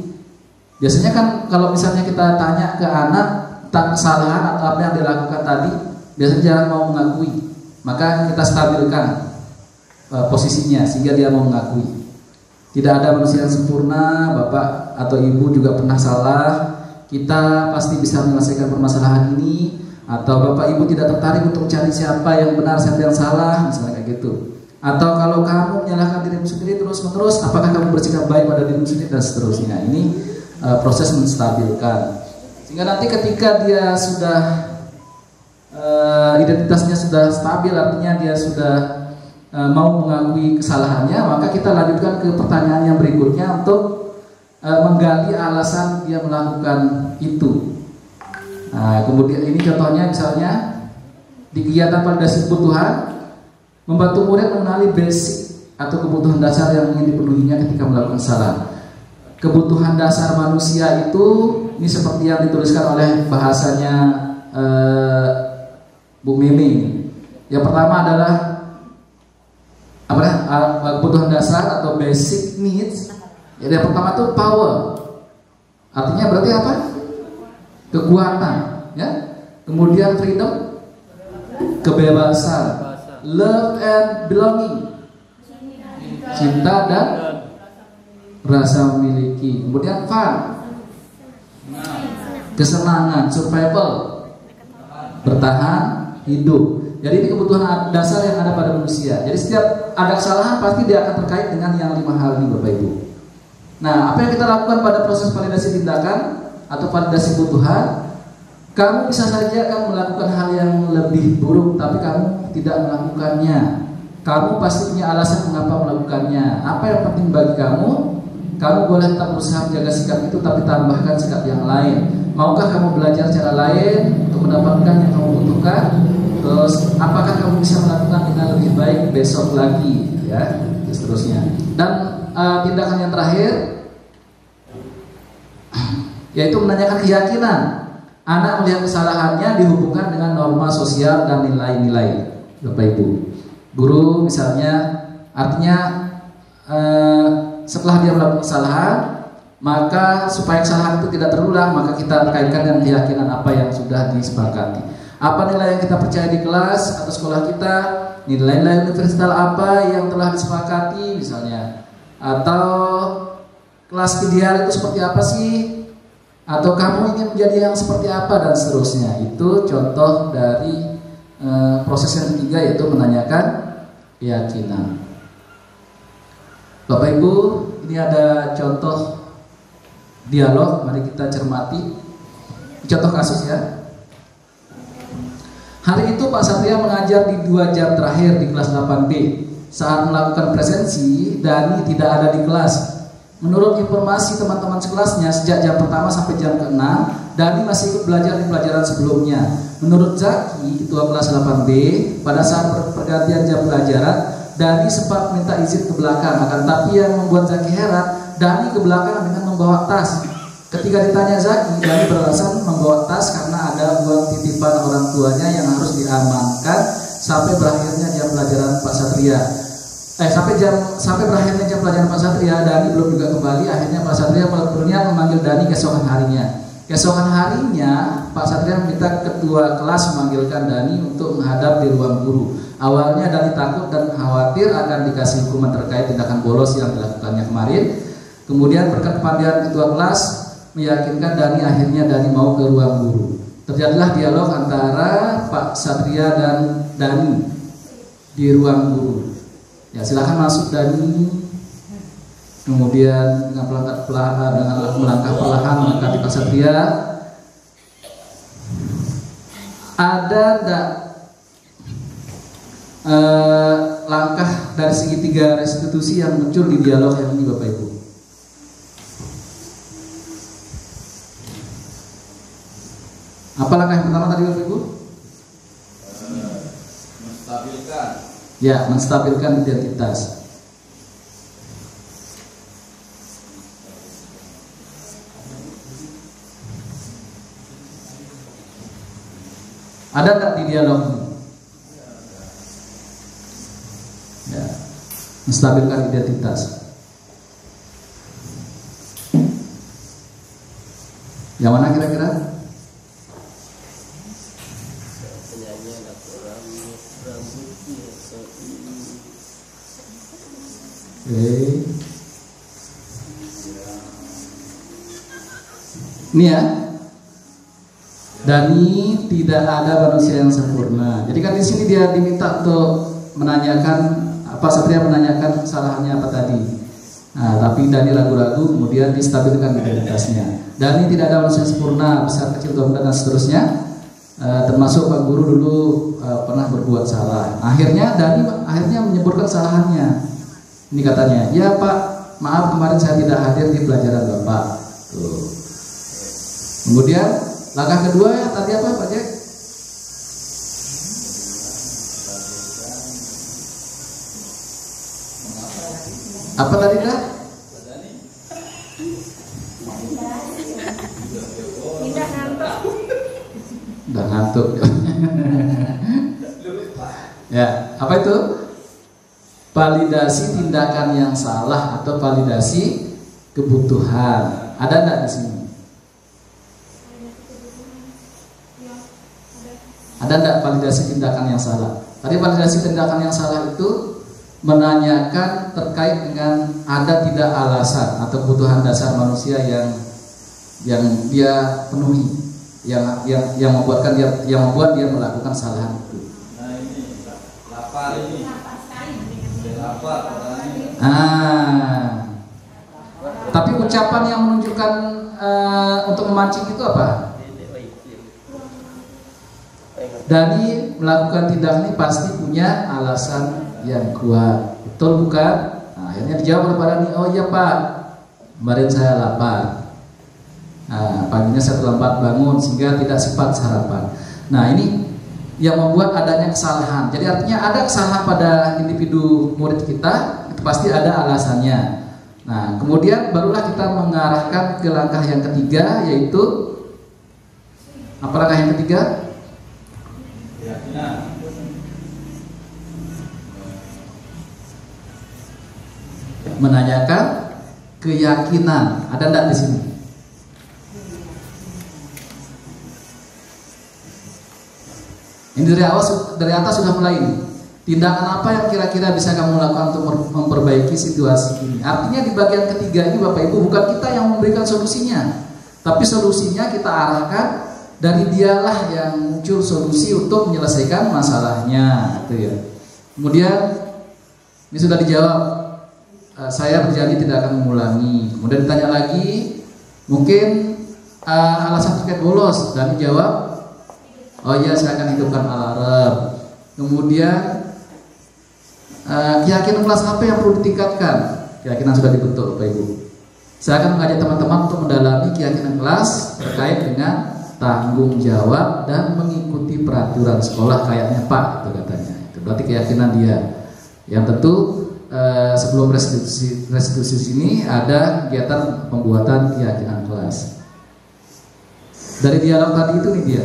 Biasanya kan kalau misalnya kita tanya ke anak tentang kesalahan atau apa yang dilakukan tadi, biasanya jarang mau mengakui. Maka kita stabilkan posisinya sehingga dia mau mengakui. Tidak ada manusia yang sempurna, Bapak atau Ibu juga pernah salah. Kita pasti bisa menyelesaikan permasalahan ini. Atau Bapak Ibu tidak tertarik untuk cari siapa yang benar, siapa yang salah, misalnya kayak gitu. Atau kalau kamu menyalahkan dirimu sendiri terus-menerus, apakah kamu bersikap baik pada dirimu sendiri, dan seterusnya. Ini proses menstabilkan. Sehingga nanti ketika dia sudah identitasnya sudah stabil, artinya dia sudah mau mengakui kesalahannya, maka kita lanjutkan ke pertanyaan yang berikutnya untuk menggali alasan dia melakukan itu. Nah, kemudian ini contohnya misalnya di kegiatan validasi kebutuhan, membantu murid mengenali basic atau kebutuhan dasar yang ingin dipenuhinya ketika melakukan kesalahan. Kebutuhan dasar manusia itu, ini seperti yang dituliskan oleh bahasanya Bu Mimi. Yang pertama adalah kebutuhan dasar atau basic needs. Jadi yang pertama itu power. Artinya berarti apa? Kekuatan, ya. Kemudian freedom, kebebasan. Love and belonging, cinta dan rasa memiliki. Kemudian fun, kesenangan, survival, bertahan hidup. Jadi ini kebutuhan dasar yang ada pada manusia. Jadi setiap ada kesalahan pasti dia akan terkait dengan yang 5 hal ini, Bapak Ibu. Nah, apa yang kita lakukan pada proses validasi tindakan atau validasi kebutuhan? Kamu bisa saja kamu melakukan hal yang lebih buruk, tapi kamu tidak melakukannya. Kamu pasti punya alasan mengapa melakukannya. Apa yang penting bagi kamu? kamu boleh tetap berusaha menjaga sikap itu, tapi tambahkan sikap yang lain. Maukah kamu belajar cara lain untuk mendapatkan yang kamu butuhkan? Terus apakah kamu bisa melakukan dengan lebih baik besok lagi, ya, dan seterusnya. Dan tindakan yang terakhir yaitu menanyakan keyakinan. Anak melihat kesalahannya dihubungkan dengan norma sosial dan nilai-nilai. Bapak Ibu, guru misalnya, artinya setelah dia melakukan kesalahan, maka supaya kesalahan itu tidak terulang, maka kita kaitkan dengan keyakinan apa yang sudah disepakati. Apa nilai yang kita percaya di kelas atau sekolah kita, nilai-nilai universal apa yang telah disepakati misalnya, atau kelas ideal itu seperti apa sih, atau kamu ingin menjadi yang seperti apa, dan seterusnya. Itu contoh dari proses yang ketiga, yaitu menanyakan keyakinan. Bapak Ibu, ini ada contoh dialog, mari kita cermati. Contoh kasus ya. Hari itu Pak Satria mengajar di 2 jam terakhir di kelas 8B. Saat melakukan presensi, Dani tidak ada di kelas. Menurut informasi teman-teman sekelasnya, sejak jam pertama sampai jam ke-6, Dani masih ikut belajar di pelajaran sebelumnya. Menurut Zaki, ketua kelas 8B, pada saat pergantian jam pelajaran, Dani sempat minta izin ke belakang. Akan tapi yang membuat Zaki heran, Dani ke belakang dengan membawa tas. Ketika ditanya Zaki, Dani beralasan membawa tas karena ada uang titipan orang tuanya yang harus diamankan sampai berakhirnya jam pelajaran Pak Satria. Sampai berakhirnya jam pelajaran Pak Satria, Dani belum juga kembali. Akhirnya Pak Satria berniat memanggil Dani keesokan harinya. Keesokan harinya, Pak Satria meminta ketua kelas memanggilkan Dani untuk menghadap di ruang guru. Awalnya Dani takut dan khawatir akan dikasih hukuman terkait tindakan bolos yang dilakukannya kemarin. Kemudian berkat kepandian ketua kelas meyakinkan Dani, akhirnya Dani mau ke ruang guru. Terjadilah dialog antara Pak Satria dan Dani di ruang guru. Ya, silakan masuk Dani. Kemudian dengan melangkah perlahan mendekati Pak Satria. Ada enggak langkah dari segitiga restitusi yang muncul di dialog yang ini, Bapak Ibu? Apa langkah yang pertama tadi, Bapak Ibu? Menstabilkan. Ya, menstabilkan identitas. Ada tak di dialog ini? Ya, menstabilkan identitas. Yang mana kira-kira? Ini ya, Dani tidak ada manusia yang sempurna. Jadi kan di sini dia diminta untuk menanyakan, Pak Satria menanyakan kesalahannya apa tadi. Nah, tapi Dani ragu-ragu, kemudian distabilkan identitasnya. Dani tidak ada manusia yang sempurna, besar kecil bangunan dan seterusnya. Termasuk Pak Guru dulu pernah berbuat salah. Akhirnya Dani menyebutkan kesalahannya. Ini katanya, ya Pak, maaf kemarin saya tidak hadir di pelajaran Bapak. Tuh. Kemudian langkah kedua ya tadi apa Pak Jack? Apa tadi Kak? Udah ngantuk. Ya, apa itu? Validasi tindakan yang salah atau validasi kebutuhan. Ada enggak di sini? Ada enggak validasi tindakan yang salah? Tadi validasi tindakan yang salah itu menanyakan terkait dengan ada tidak alasan atau kebutuhan dasar manusia yang dia penuhi, yang membuat dia melakukan kesalahan itu. Nah ini lapar ini. Lapar. Tapi ucapan yang menunjukkan untuk memancing itu apa? Dani melakukan tindakan ini pasti punya alasan yang kuat, betul bukan? Nah, akhirnya dijawab oleh Pak Dani, oh iya Pak, kemarin saya lapar. Nah, paginya saya terlambat bangun sehingga tidak sempat sarapan. Nah, ini yang membuat adanya kesalahan. Jadi artinya ada kesalahan pada individu murid kita, itu pasti ada alasannya. Nah, kemudian barulah kita mengarahkan ke langkah yang ketiga, yaitu apa langkah yang ketiga? Menanyakan keyakinan. Ada enggak di sini? Ini dari atas sudah mulai ini. Tindakan apa yang kira-kira bisa kamu lakukan untuk memperbaiki situasi ini? Artinya di bagian ketiga ini Bapak Ibu, bukan kita yang memberikan solusinya, tapi solusinya kita arahkan dari dialah yang muncul solusi untuk menyelesaikan masalahnya, gitu ya. Kemudian ini sudah dijawab, saya berjanji tidak akan mengulangi. Kemudian ditanya lagi, mungkin alasan terkait bolos, dan dijawab, oh iya saya akan hidupkan alarm. Kemudian keyakinan kelas apa yang perlu ditingkatkan? Keyakinan sudah dibentuk Bapak Ibu. Saya akan mengajak teman-teman untuk mendalami keyakinan kelas terkait dengan tanggung jawab dan mengikuti peraturan sekolah kayaknya Pak, itu katanya. Itu berarti keyakinan dia. Yang tentu sebelum restitusi sini ada kegiatan pembuatan keyakinan kelas. Dari dialog tadi itu nih dia.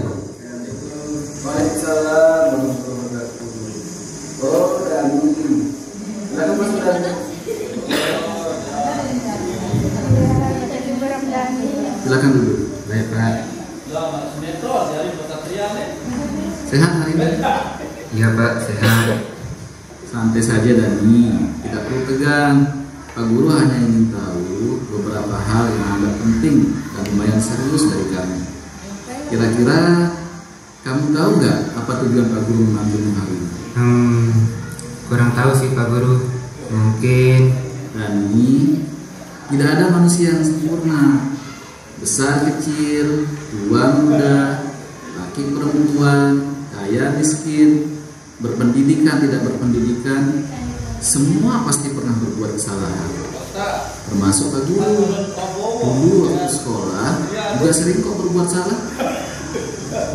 Waalaikumsalam warahmatullahi wabarakatuh. Oh, Dani. Silakan Mas Dani. Silakan dulu. Baik, Pak. Sehat hari ini? Iya, Pak, sehat. Santai saja Dani, tidak perlu tegang. Pak Guru hanya ingin tahu beberapa hal yang agak penting dan lumayan serius dari kami. Kira-kira kamu tahu nggak apa tujuan Pak Guru mengambilmu hari ini? Kurang tahu sih Pak Guru. Mungkin Dani, tidak ada manusia yang sempurna. Besar kecil, tua muda, laki perempuan, kaya miskin, berpendidikan tidak berpendidikan, semua pasti pernah berbuat kesalahan. Termasuk Pak Guru. Dulu waktu sekolah juga sering kok berbuat salah.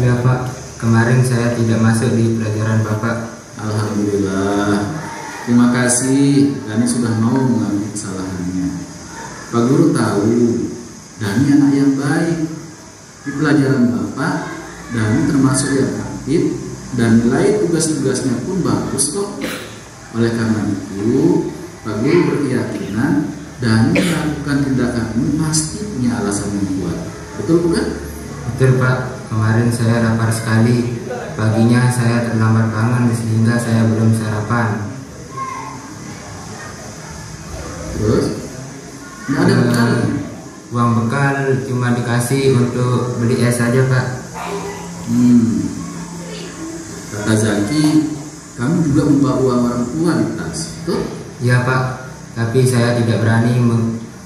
ya Pak, kemarin saya tidak masuk di pelajaran Bapak. Alhamdulillah. Terima kasih Dani sudah mau mengambil kesalahannya. Pak Guru tahu Dani anak yang baik. Di pelajaran Bapak, Dani termasuk yang aktif dan nilai tugas-tugasnya pun bagus kok. Oleh karena itu, Pak Guru berkeyakinan Dani melakukan tindakan ini pasti punya alasan yang kuat. Betul bukan? Betul Pak, kemarin saya lapar sekali. Paginya saya terlambat bangun sehingga saya belum sarapan. Terus? Nggak ada bekal? Uang bekal cuma dikasih untuk beli es saja Pak. Kata Zaki, kamu juga membawa uang orang tua di tas, betul? Iya Pak, tapi saya tidak berani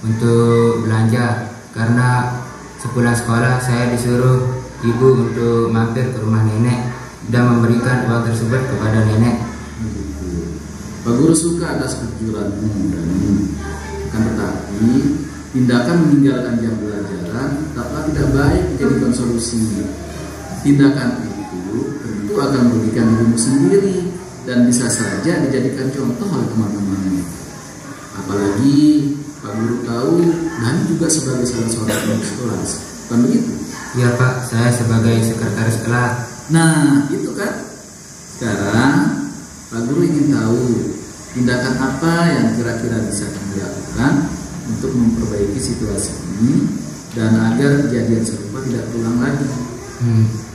untuk belanja karena sepulang sekolah saya disuruh ibu untuk mampir ke rumah nenek dan memberikan uang tersebut kepada nenek. Pak Guru suka atas kejujuranmu dan akan tetapi tindakan meninggalkan jam pelajaran tetaplah tidak baik dijadikan solusi. Tindakan itu tentu akan merugikan dirimu sendiri dan bisa saja dijadikan contoh oleh teman-temanmu. Apalagi Pak Guru tahu dan juga sebagai salah seorang pengurus kelas, bukan begitu? Iya Pak, saya sebagai sekretaris kelas. Nah, itu kan. Sekarang Pak Guru ingin tahu tindakan apa yang kira-kira bisa kamu lakukan untuk memperbaiki situasi ini dan agar kejadian serupa tidak terulang lagi.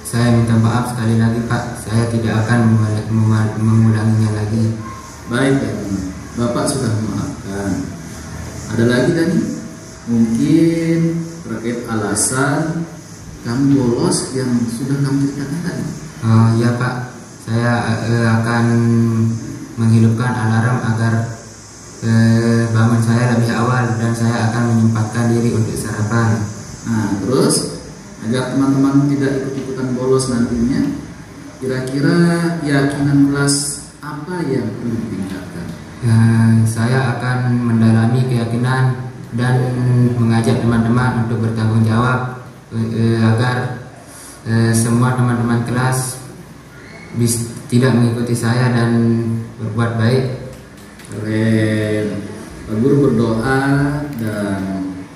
Saya minta maaf sekali lagi Pak, saya tidak akan mengulanginya lagi. Baik ya, Bapak sudah memaafkan. Ada lagi Dani? Mungkin terkait alasan kamu bolos yang sudah kamu ceritakan tadi. Oh iya Pak, saya akan menghidupkan alarm agar bangun saya lebih awal dan saya akan menyempatkan diri untuk sarapan. Nah terus agar teman-teman tidak ikut-ikutan bolos nantinya, kira-kira keyakinan kelas apa yang perlu ditingkatkan? Saya akan mendalami keyakinan dan mengajak teman-teman untuk bertanggung jawab agar semua teman-teman kelas tidak mengikuti saya dan berbuat baik. Pak Guru berdoa dan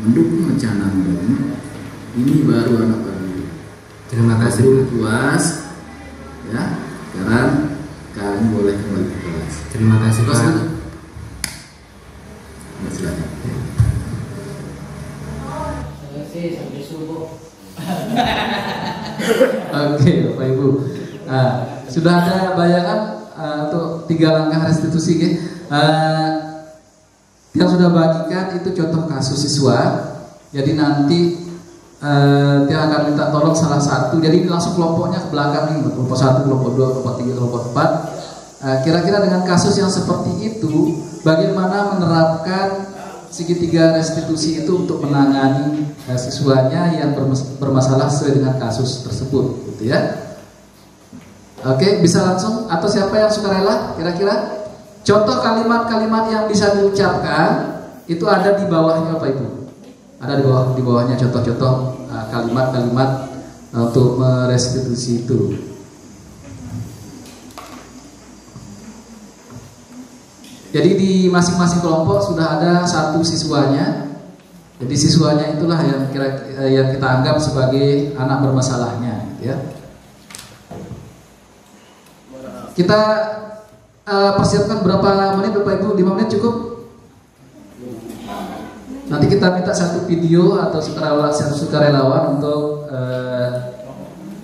mendukung rencana ini baru anak baru. Terima kasih. Guru puas, ya. Sekarang kalian boleh kembali ke kelas. Terima kasih Pak. Silakan. Oke, Bapak Ibu. Sudah ada bayangan untuk 3 langkah restitusi, ya? Yang sudah bagikan itu contoh kasus siswa. Jadi nanti dia akan minta tolong salah satu. Jadi ini langsung kelompoknya ke belakang nih, kelompok 1, kelompok 2, kelompok 3, kelompok 4. Kira-kira dengan kasus yang seperti itu, bagaimana menerapkan segitiga restitusi itu untuk menangani siswanya yang bermasalah sesuai dengan kasus tersebut, gitu ya. Oke, bisa langsung atau siapa yang sukarela? Kira-kira contoh kalimat-kalimat yang bisa diucapkan itu ada di bawahnya, Bapak Ibu. Ada di bawahnya contoh-contoh kalimat-kalimat untuk merestitusi itu. Jadi di masing-masing kelompok sudah ada satu siswanya. Jadi siswanya itulah yang kita anggap sebagai anak bermasalahnya, gitu ya. Kita persiapkan berapa menit, Bapak Ibu? 5 menit cukup? Nanti kita minta satu video atau sukarelawan untuk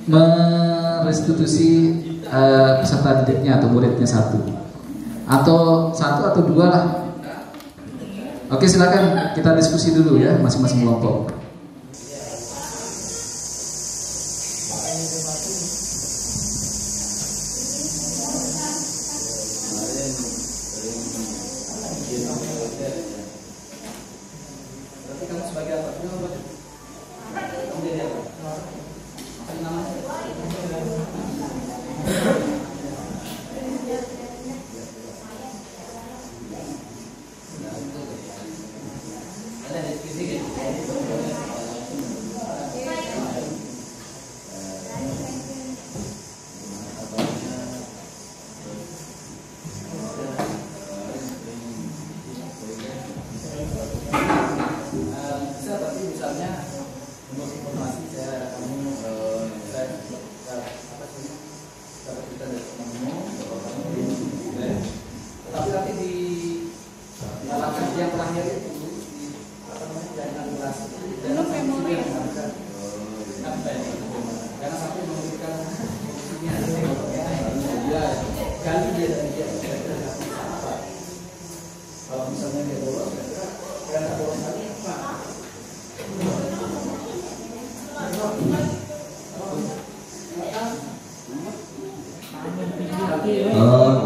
merestitusi peserta didiknya atau muridnya satu atau 2 lah. Oke, silakan kita diskusi dulu ya masing-masing kelompok.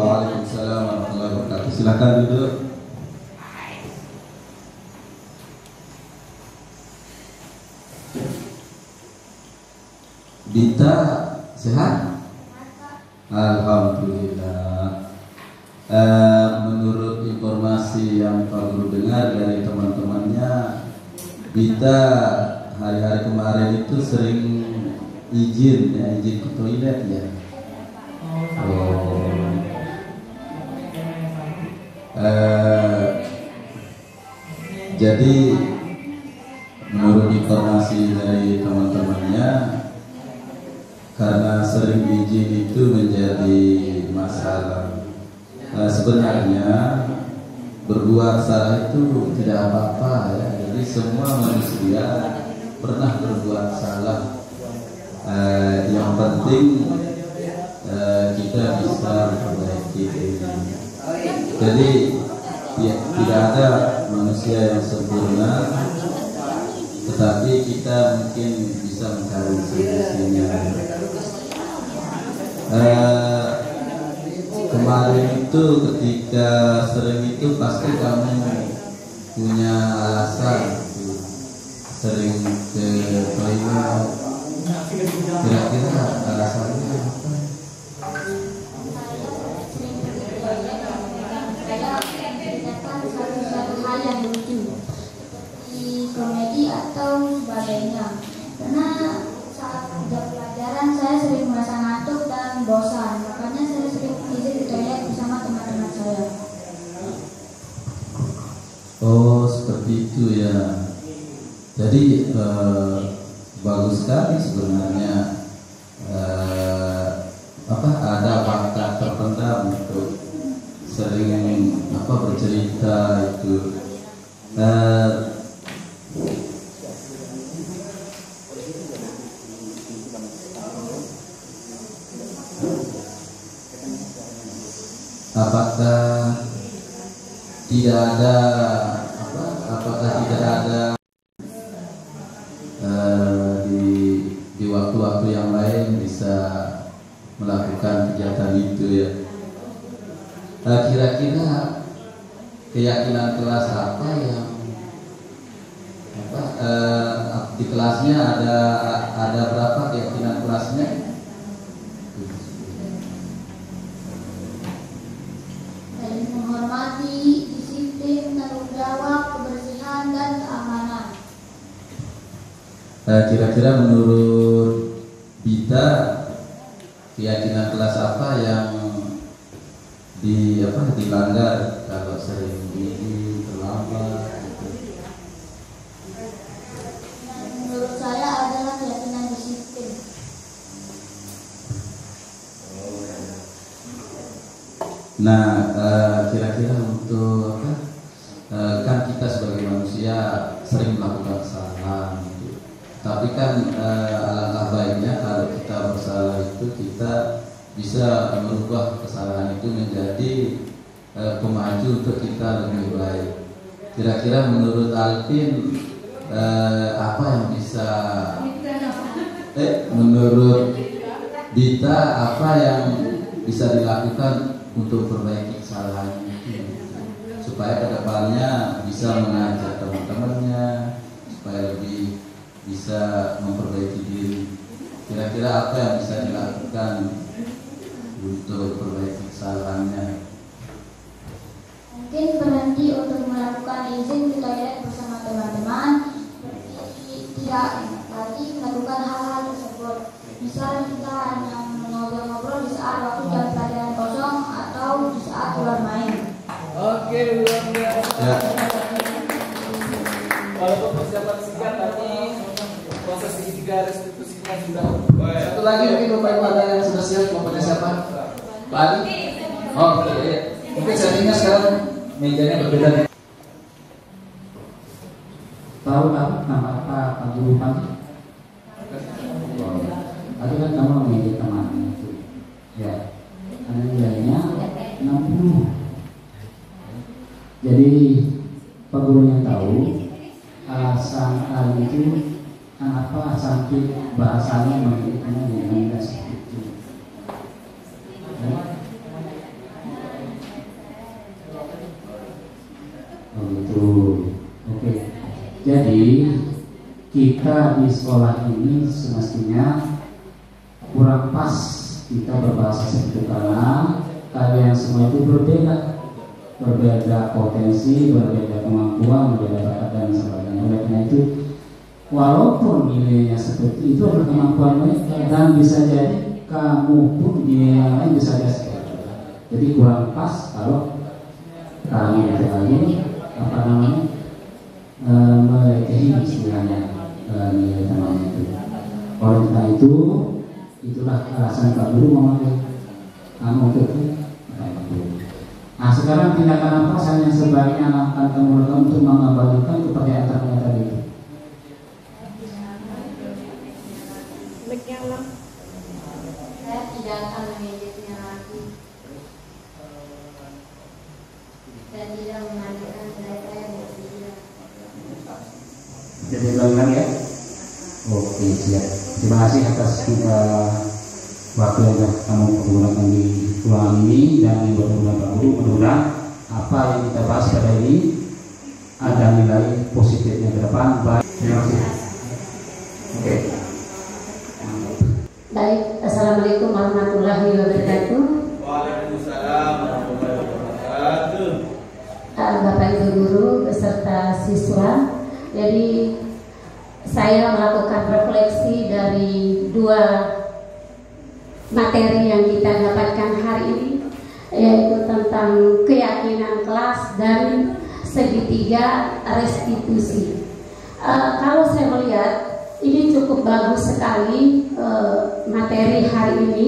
Waalaikumsalam warahmatullahi wabarakatuh. Silakan duduk. Dita sehat? Alhamdulillah. Menurut informasi yang Pak Guru dengar dari teman-temannya, Dita hari-hari kemarin itu sering izin ke toilet ya. Jadi menurut informasi dari teman-temannya, karena sering izin itu menjadi masalah. Sebenarnya berbuat salah itu tidak apa-apa ya. Jadi semua manusia pernah berbuat salah. Yang penting kita bisa memperbaiki diri. Jadi tidak ada manusia yang sempurna, tetapi kita mungkin bisa mencari solusinya. Kemarin itu ketika sering itu pasti kamu punya alasan sering ke toilet. Kira-kira alasannya apa? Oh, seperti itu ya. Jadi bagus sekali sebenarnya. Ada bakat terpendam untuk sering bercerita itu. Apakah tidak ada di waktu-waktu yang lain bisa melakukan kegiatan itu ya? Kira-kira keyakinan kelas apa yang di kelasnya ada berapa keyakinan kelasnya? Menghormati, disiplin, tanggung jawab, kebersihan, dan keamanan. Kira-kira menurut Bita, keyakinan kelas apa yang dilanggar kalau sering gini, terlambat gitu? Menurut saya adalah keyakinan disiplin. Nah, kira-kira untuk kan kita sebagai manusia sering melakukan kesalahan gitu. Tapi kan alangkah baiknya kalau kita bersalah itu kita bisa merubah kesalahan itu menjadi pemacu untuk kita lebih baik. Kira-kira menurut Alvin apa yang bisa menurut Dita apa yang bisa dilakukan untuk perbaiki kesalahan itu supaya kedepannya bisa mengajak teman-temannya supaya lebih bisa memperbaiki diri. Kira-kira apa yang bisa dilakukan untuk perbaiki kesalahannya? Mungkin berhenti untuk melakukan izin ke toilet bersama teman-teman, tidak lagi melakukan hal-hal tersebut. Misal kita hanya ngobrol-ngobrol di saat waktu jam pelajaran kosong atau di saat keluar main. Oke, luar biasa. Ya. Walaupun persiapan singkat tapi proses segitiga restitusinya sudah. Satu lagi mungkin Bapak Ibu ada yang sudah siap, Bapaknya siapa? Pak Ali? Oh, iya. Mungkin settingnya sekarang mejanya berbeda. Tahu nama apa Pak Guru Pagi? Tadi kan kamu menjadi teman itu. Ya. Ada nilainya 60. Jadi Pak Gurunya tahu alasan hal itu kenapa sampai bahasanya menjadikannya dengan seperti itu. Oh gitu. Oke. Jadi kita di sekolah ini semestinya kurang pas kita berbahasa seperti itu karena kalian semua itu berbeda potensi, berbeda kemampuan, berbeda bakat dan sebagainya. Oleh karena itu, walaupun nilainya seperti itu adalah kemampuan mereka dan bisa jadi kamu pun nilai yang lain bisa jadi. Jadi kurang pas kalau kamu itu lagi melecehi istilahnya nilai temannya itu. Oleh karena itu, itulah alasan Pak Guru memanggil kamu untuk itu. Nah sekarang tindakan apa yang sebaiknya akan kamu lakukan untuk mengembalikan kepercayaan ternyata itu? Saya tidak akan mengejeknya lagi dan tidak memandikan mereka yang berbeda. Jadi ulang ya. Oke siap. Terima kasih atas waktu yang telah kamu pergunakan di ruangan ini dan mudah-mudahan Pak Guru, mudah-mudahan apa yang kita bahas pada ini ada nilai positifnya ke depan. Baik, terima kasih. Oke. Baik, assalamualaikum warahmatullahi wabarakatuh. Waalaikumsalam warahmatullahi wabarakatuh. Bapak Ibu guru beserta siswa, jadi saya melakukan refleksi dari dua materi yang kita dapatkan hari ini, yaitu tentang keyakinan kelas dan segitiga restitusi. Kalau saya melihat ini cukup bagus sekali materi hari ini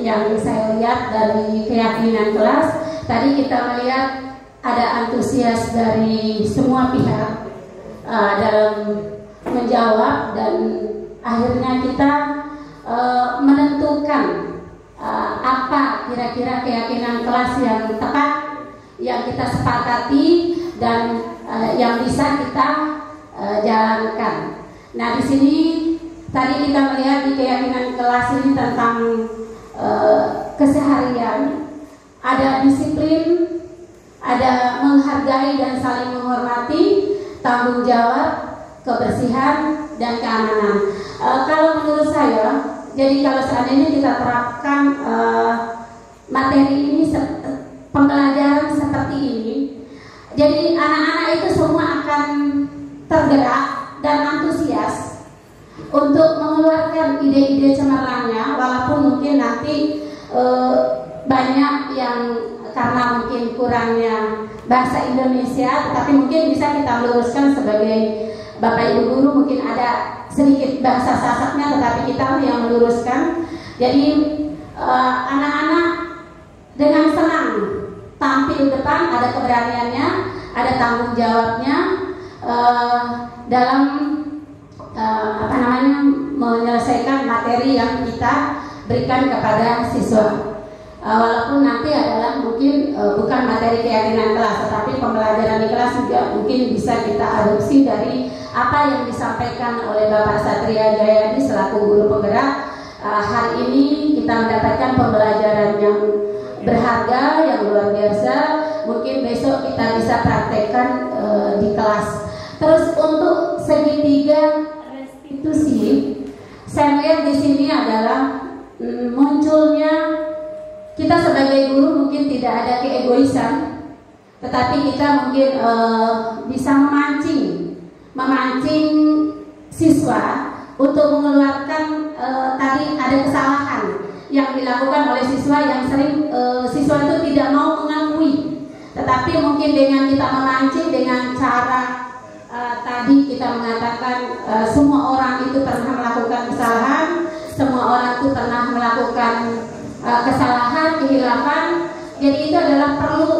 yang saya lihat dari keyakinan kelas. Tadi kita melihat ada antusias dari semua pihak dalam menjawab, dan akhirnya kita menentukan apa kira-kira keyakinan kelas yang tepat, yang kita sepakati dan yang bisa kita jalankan. Nah, di sini tadi kita melihat di keyakinan kelas ini tentang keseharian, ada disiplin, ada menghargai dan saling menghormati, tanggung jawab, kebersihan, dan keamanan. Kalau menurut saya, jadi kalau seandainya kita terapkan materi ini, pembelajaran seperti ini, jadi anak-anak itu semua akan tergerak dan antusias untuk mengeluarkan ide-ide cemerlangnya, walaupun mungkin nanti banyak yang karena mungkin kurangnya bahasa Indonesia, tapi mungkin bisa kita luruskan sebagai Bapak Ibu guru, mungkin ada sedikit bahasa Sasaknya, tetapi kita yang meluruskan. Jadi anak-anak dengan senang tampil depan, ada keberaniannya, ada tanggung jawabnya dalam menyelesaikan materi yang kita berikan kepada siswa. Walaupun nanti adalah mungkin bukan materi keyakinan kelas, tetapi pembelajaran di kelas juga mungkin bisa kita adopsi dari apa yang disampaikan oleh Bapak Satria Jayadi selaku guru penggerak. Hari ini kita mendapatkan pembelajaran yang berharga, yang luar biasa. Mungkin besok kita bisa praktekkan di kelas. Terus untuk segitiga restitusi, saya lihat di sini adalah munculnya kita sebagai guru mungkin tidak ada keegoisan, tetapi kita mungkin bisa memancing siswa untuk mengeluarkan tadi ada kesalahan yang dilakukan oleh siswa yang sering siswa itu tidak mau mengakui, tetapi mungkin dengan kita memancing dengan cara tadi kita mengatakan semua orang itu pernah melakukan kesalahan, semua orang itu pernah melakukan kesalahan, kehilafan. Jadi itu adalah perlu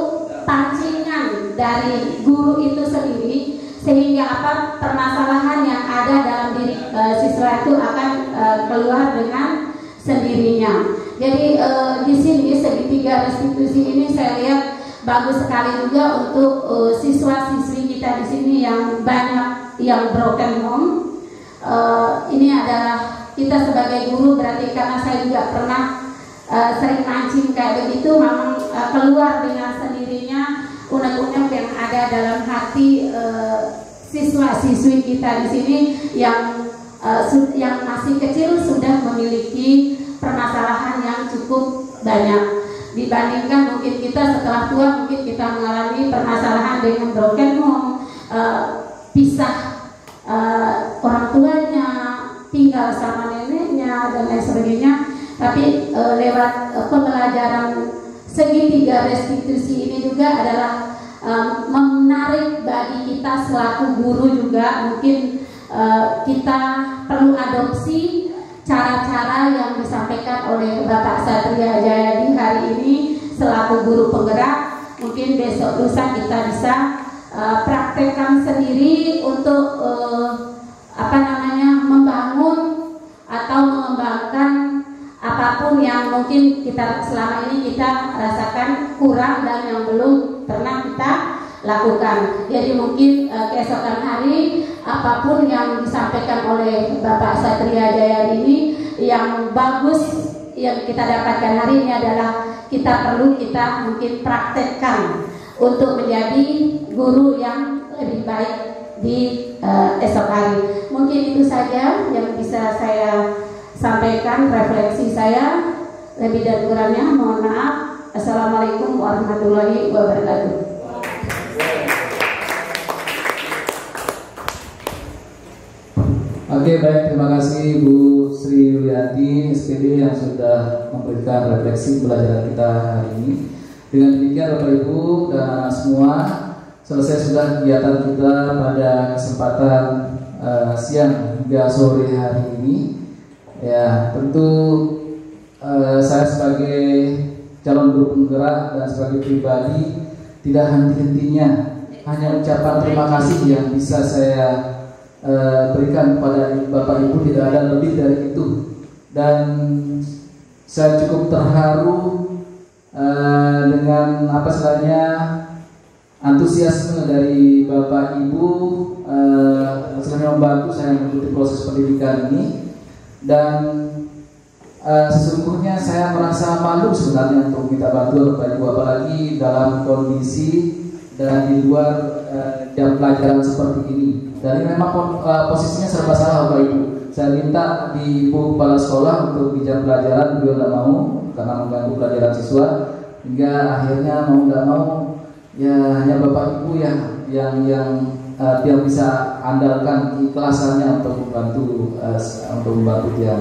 pancingan dari guru itu sendiri, sehingga apa permasalahan yang ada dalam diri siswa itu akan keluar dengan sendirinya. Jadi di sini segitiga restitusi ini saya lihat bagus sekali juga untuk siswa-siswi kita di sini yang banyak yang broken home. Ini adalah kita sebagai guru, berarti karena saya juga pernah sering mancing kayak begitu, memang keluar dengan sendirinya unek-unek yang ada dalam hati siswa-siswi kita di sini yang masih kecil sudah memiliki permasalahan yang cukup banyak dibandingkan mungkin kita setelah tua, mungkin kita mengalami permasalahan dengan broken home, pisah orang tuanya, tinggal sama neneknya dan lain sebagainya. Tapi lewat pembelajaran segitiga restitusi ini juga adalah menarik bagi kita selaku guru juga. Mungkin kita perlu adopsi cara-cara yang disampaikan oleh Bapak Satria Jayadi hari ini selaku guru penggerak. Mungkin besok lusa kita bisa praktekkan sendiri untuk membangun atau mengembangkan apapun yang mungkin kita selama ini kita rasakan kurang dan yang belum pernah kita lakukan. Jadi mungkin keesokan hari apapun yang disampaikan oleh Bapak Satria Jayadi ini yang bagus yang kita dapatkan hari ini adalah kita mungkin praktekkan untuk menjadi guru yang lebih baik di esok hari. Mungkin itu saja yang bisa saya sampaikan, refleksi saya. Lebih dan kurangnya mohon maaf. Assalamualaikum warahmatullahi wabarakatuh. Oke, baik, terima kasih Bu Sri Yulianti SPD yang sudah memberikan refleksi pelajaran kita hari ini. Dengan demikian Bapak Ibu dan semua, selesai sudah kegiatan kita pada kesempatan siang hingga sore hari ini. Ya, tentu saya sebagai calon guru penggerak dan sebagai pribadi tidak henti-hentinya hanya ucapan terima kasih yang bisa saya berikan kepada Bapak Ibu, tidak ada lebih dari itu. Dan saya cukup terharu dengan apa istilahnya antusiasme dari Bapak Ibu membantu saya mengikuti proses pendidikan ini. Dan sesungguhnya saya merasa malu sebenarnya untuk minta bantuan Bapak Ibu, apalagi dalam kondisi dan di luar jam pelajaran seperti ini. Dan ini memang posisinya serba salah Bapak Ibu. Saya minta di Ibu Kepala Sekolah untuk di jam pelajaran, beliau tidak mau karena mengganggu pelajaran siswa, hingga akhirnya mau tidak mau ya hanya Bapak Ibu yang bisa andalkan keikhlasannya untuk membantu dia.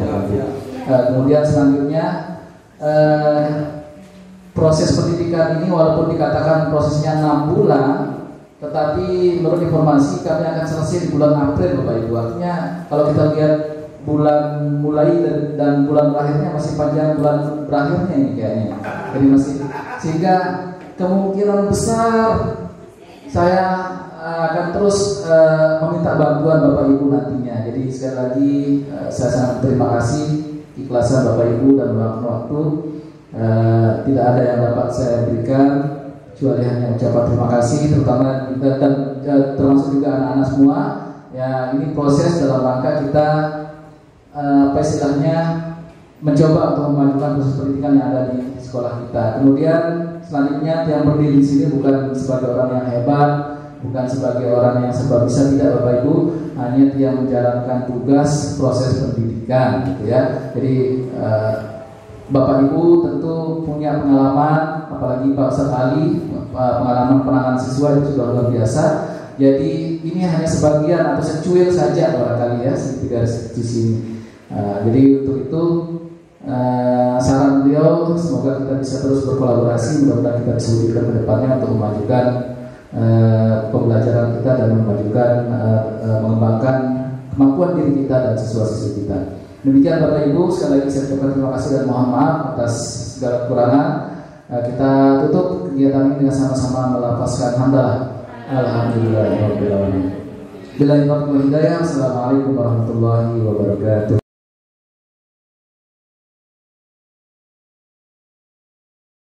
Kemudian selanjutnya proses pendidikan ini walaupun dikatakan prosesnya 6 bulan, tetapi menurut informasi kami akan selesai di bulan April Bapak Ibu. Artinya kalau kita lihat bulan mulai dan bulan berakhirnya masih panjang bulan berakhirnya ini kayaknya. Jadi masih, sehingga kemungkinan besar saya akan terus meminta bantuan Bapak Ibu nantinya. Jadi sekali lagi saya sangat terima kasih ikhlasan Bapak Ibu dan waktu. Tidak ada yang dapat saya berikan kecuali hanya ucapan terima kasih, terutama dan termasuk juga anak-anak semua. Ya, ini proses dalam rangka kita apa istilahnya mencoba untuk memajukan proses pendidikan yang ada di sekolah kita. Kemudian selanjutnya yang berdiri di sini bukan sebagai orang yang hebat, bukan sebagai orang yang serba bisa, tidak Bapak Ibu, hanya dia menjalankan tugas proses pendidikan, gitu ya. Jadi Bapak Ibu tentu punya pengalaman, apalagi Pak Ustadz Ali, pengalaman penanganan siswa itu sudah luar biasa. Jadi ini hanya sebagian atau secuil saja barangkali ya garis di sini. Jadi untuk itu saran beliau, semoga kita bisa terus berkolaborasi, mudah-mudahan kita bisa wujudkan ke depannya untuk memajukan pembelajaran kita dan mengembangkan kemampuan diri kita dan siswa-siswi kita. Demikian Bapak Ibu, sekali lagi saya ucapkan terima kasih dan mohon maaf atas segala kekurangan. Kita tutup kegiatan ini dengan sama-sama melafazkan hamdalah. Alhamdulillahirabbil alamin. Billahi taufiq wal hidayah. Assalamualaikum warahmatullahi wabarakatuh.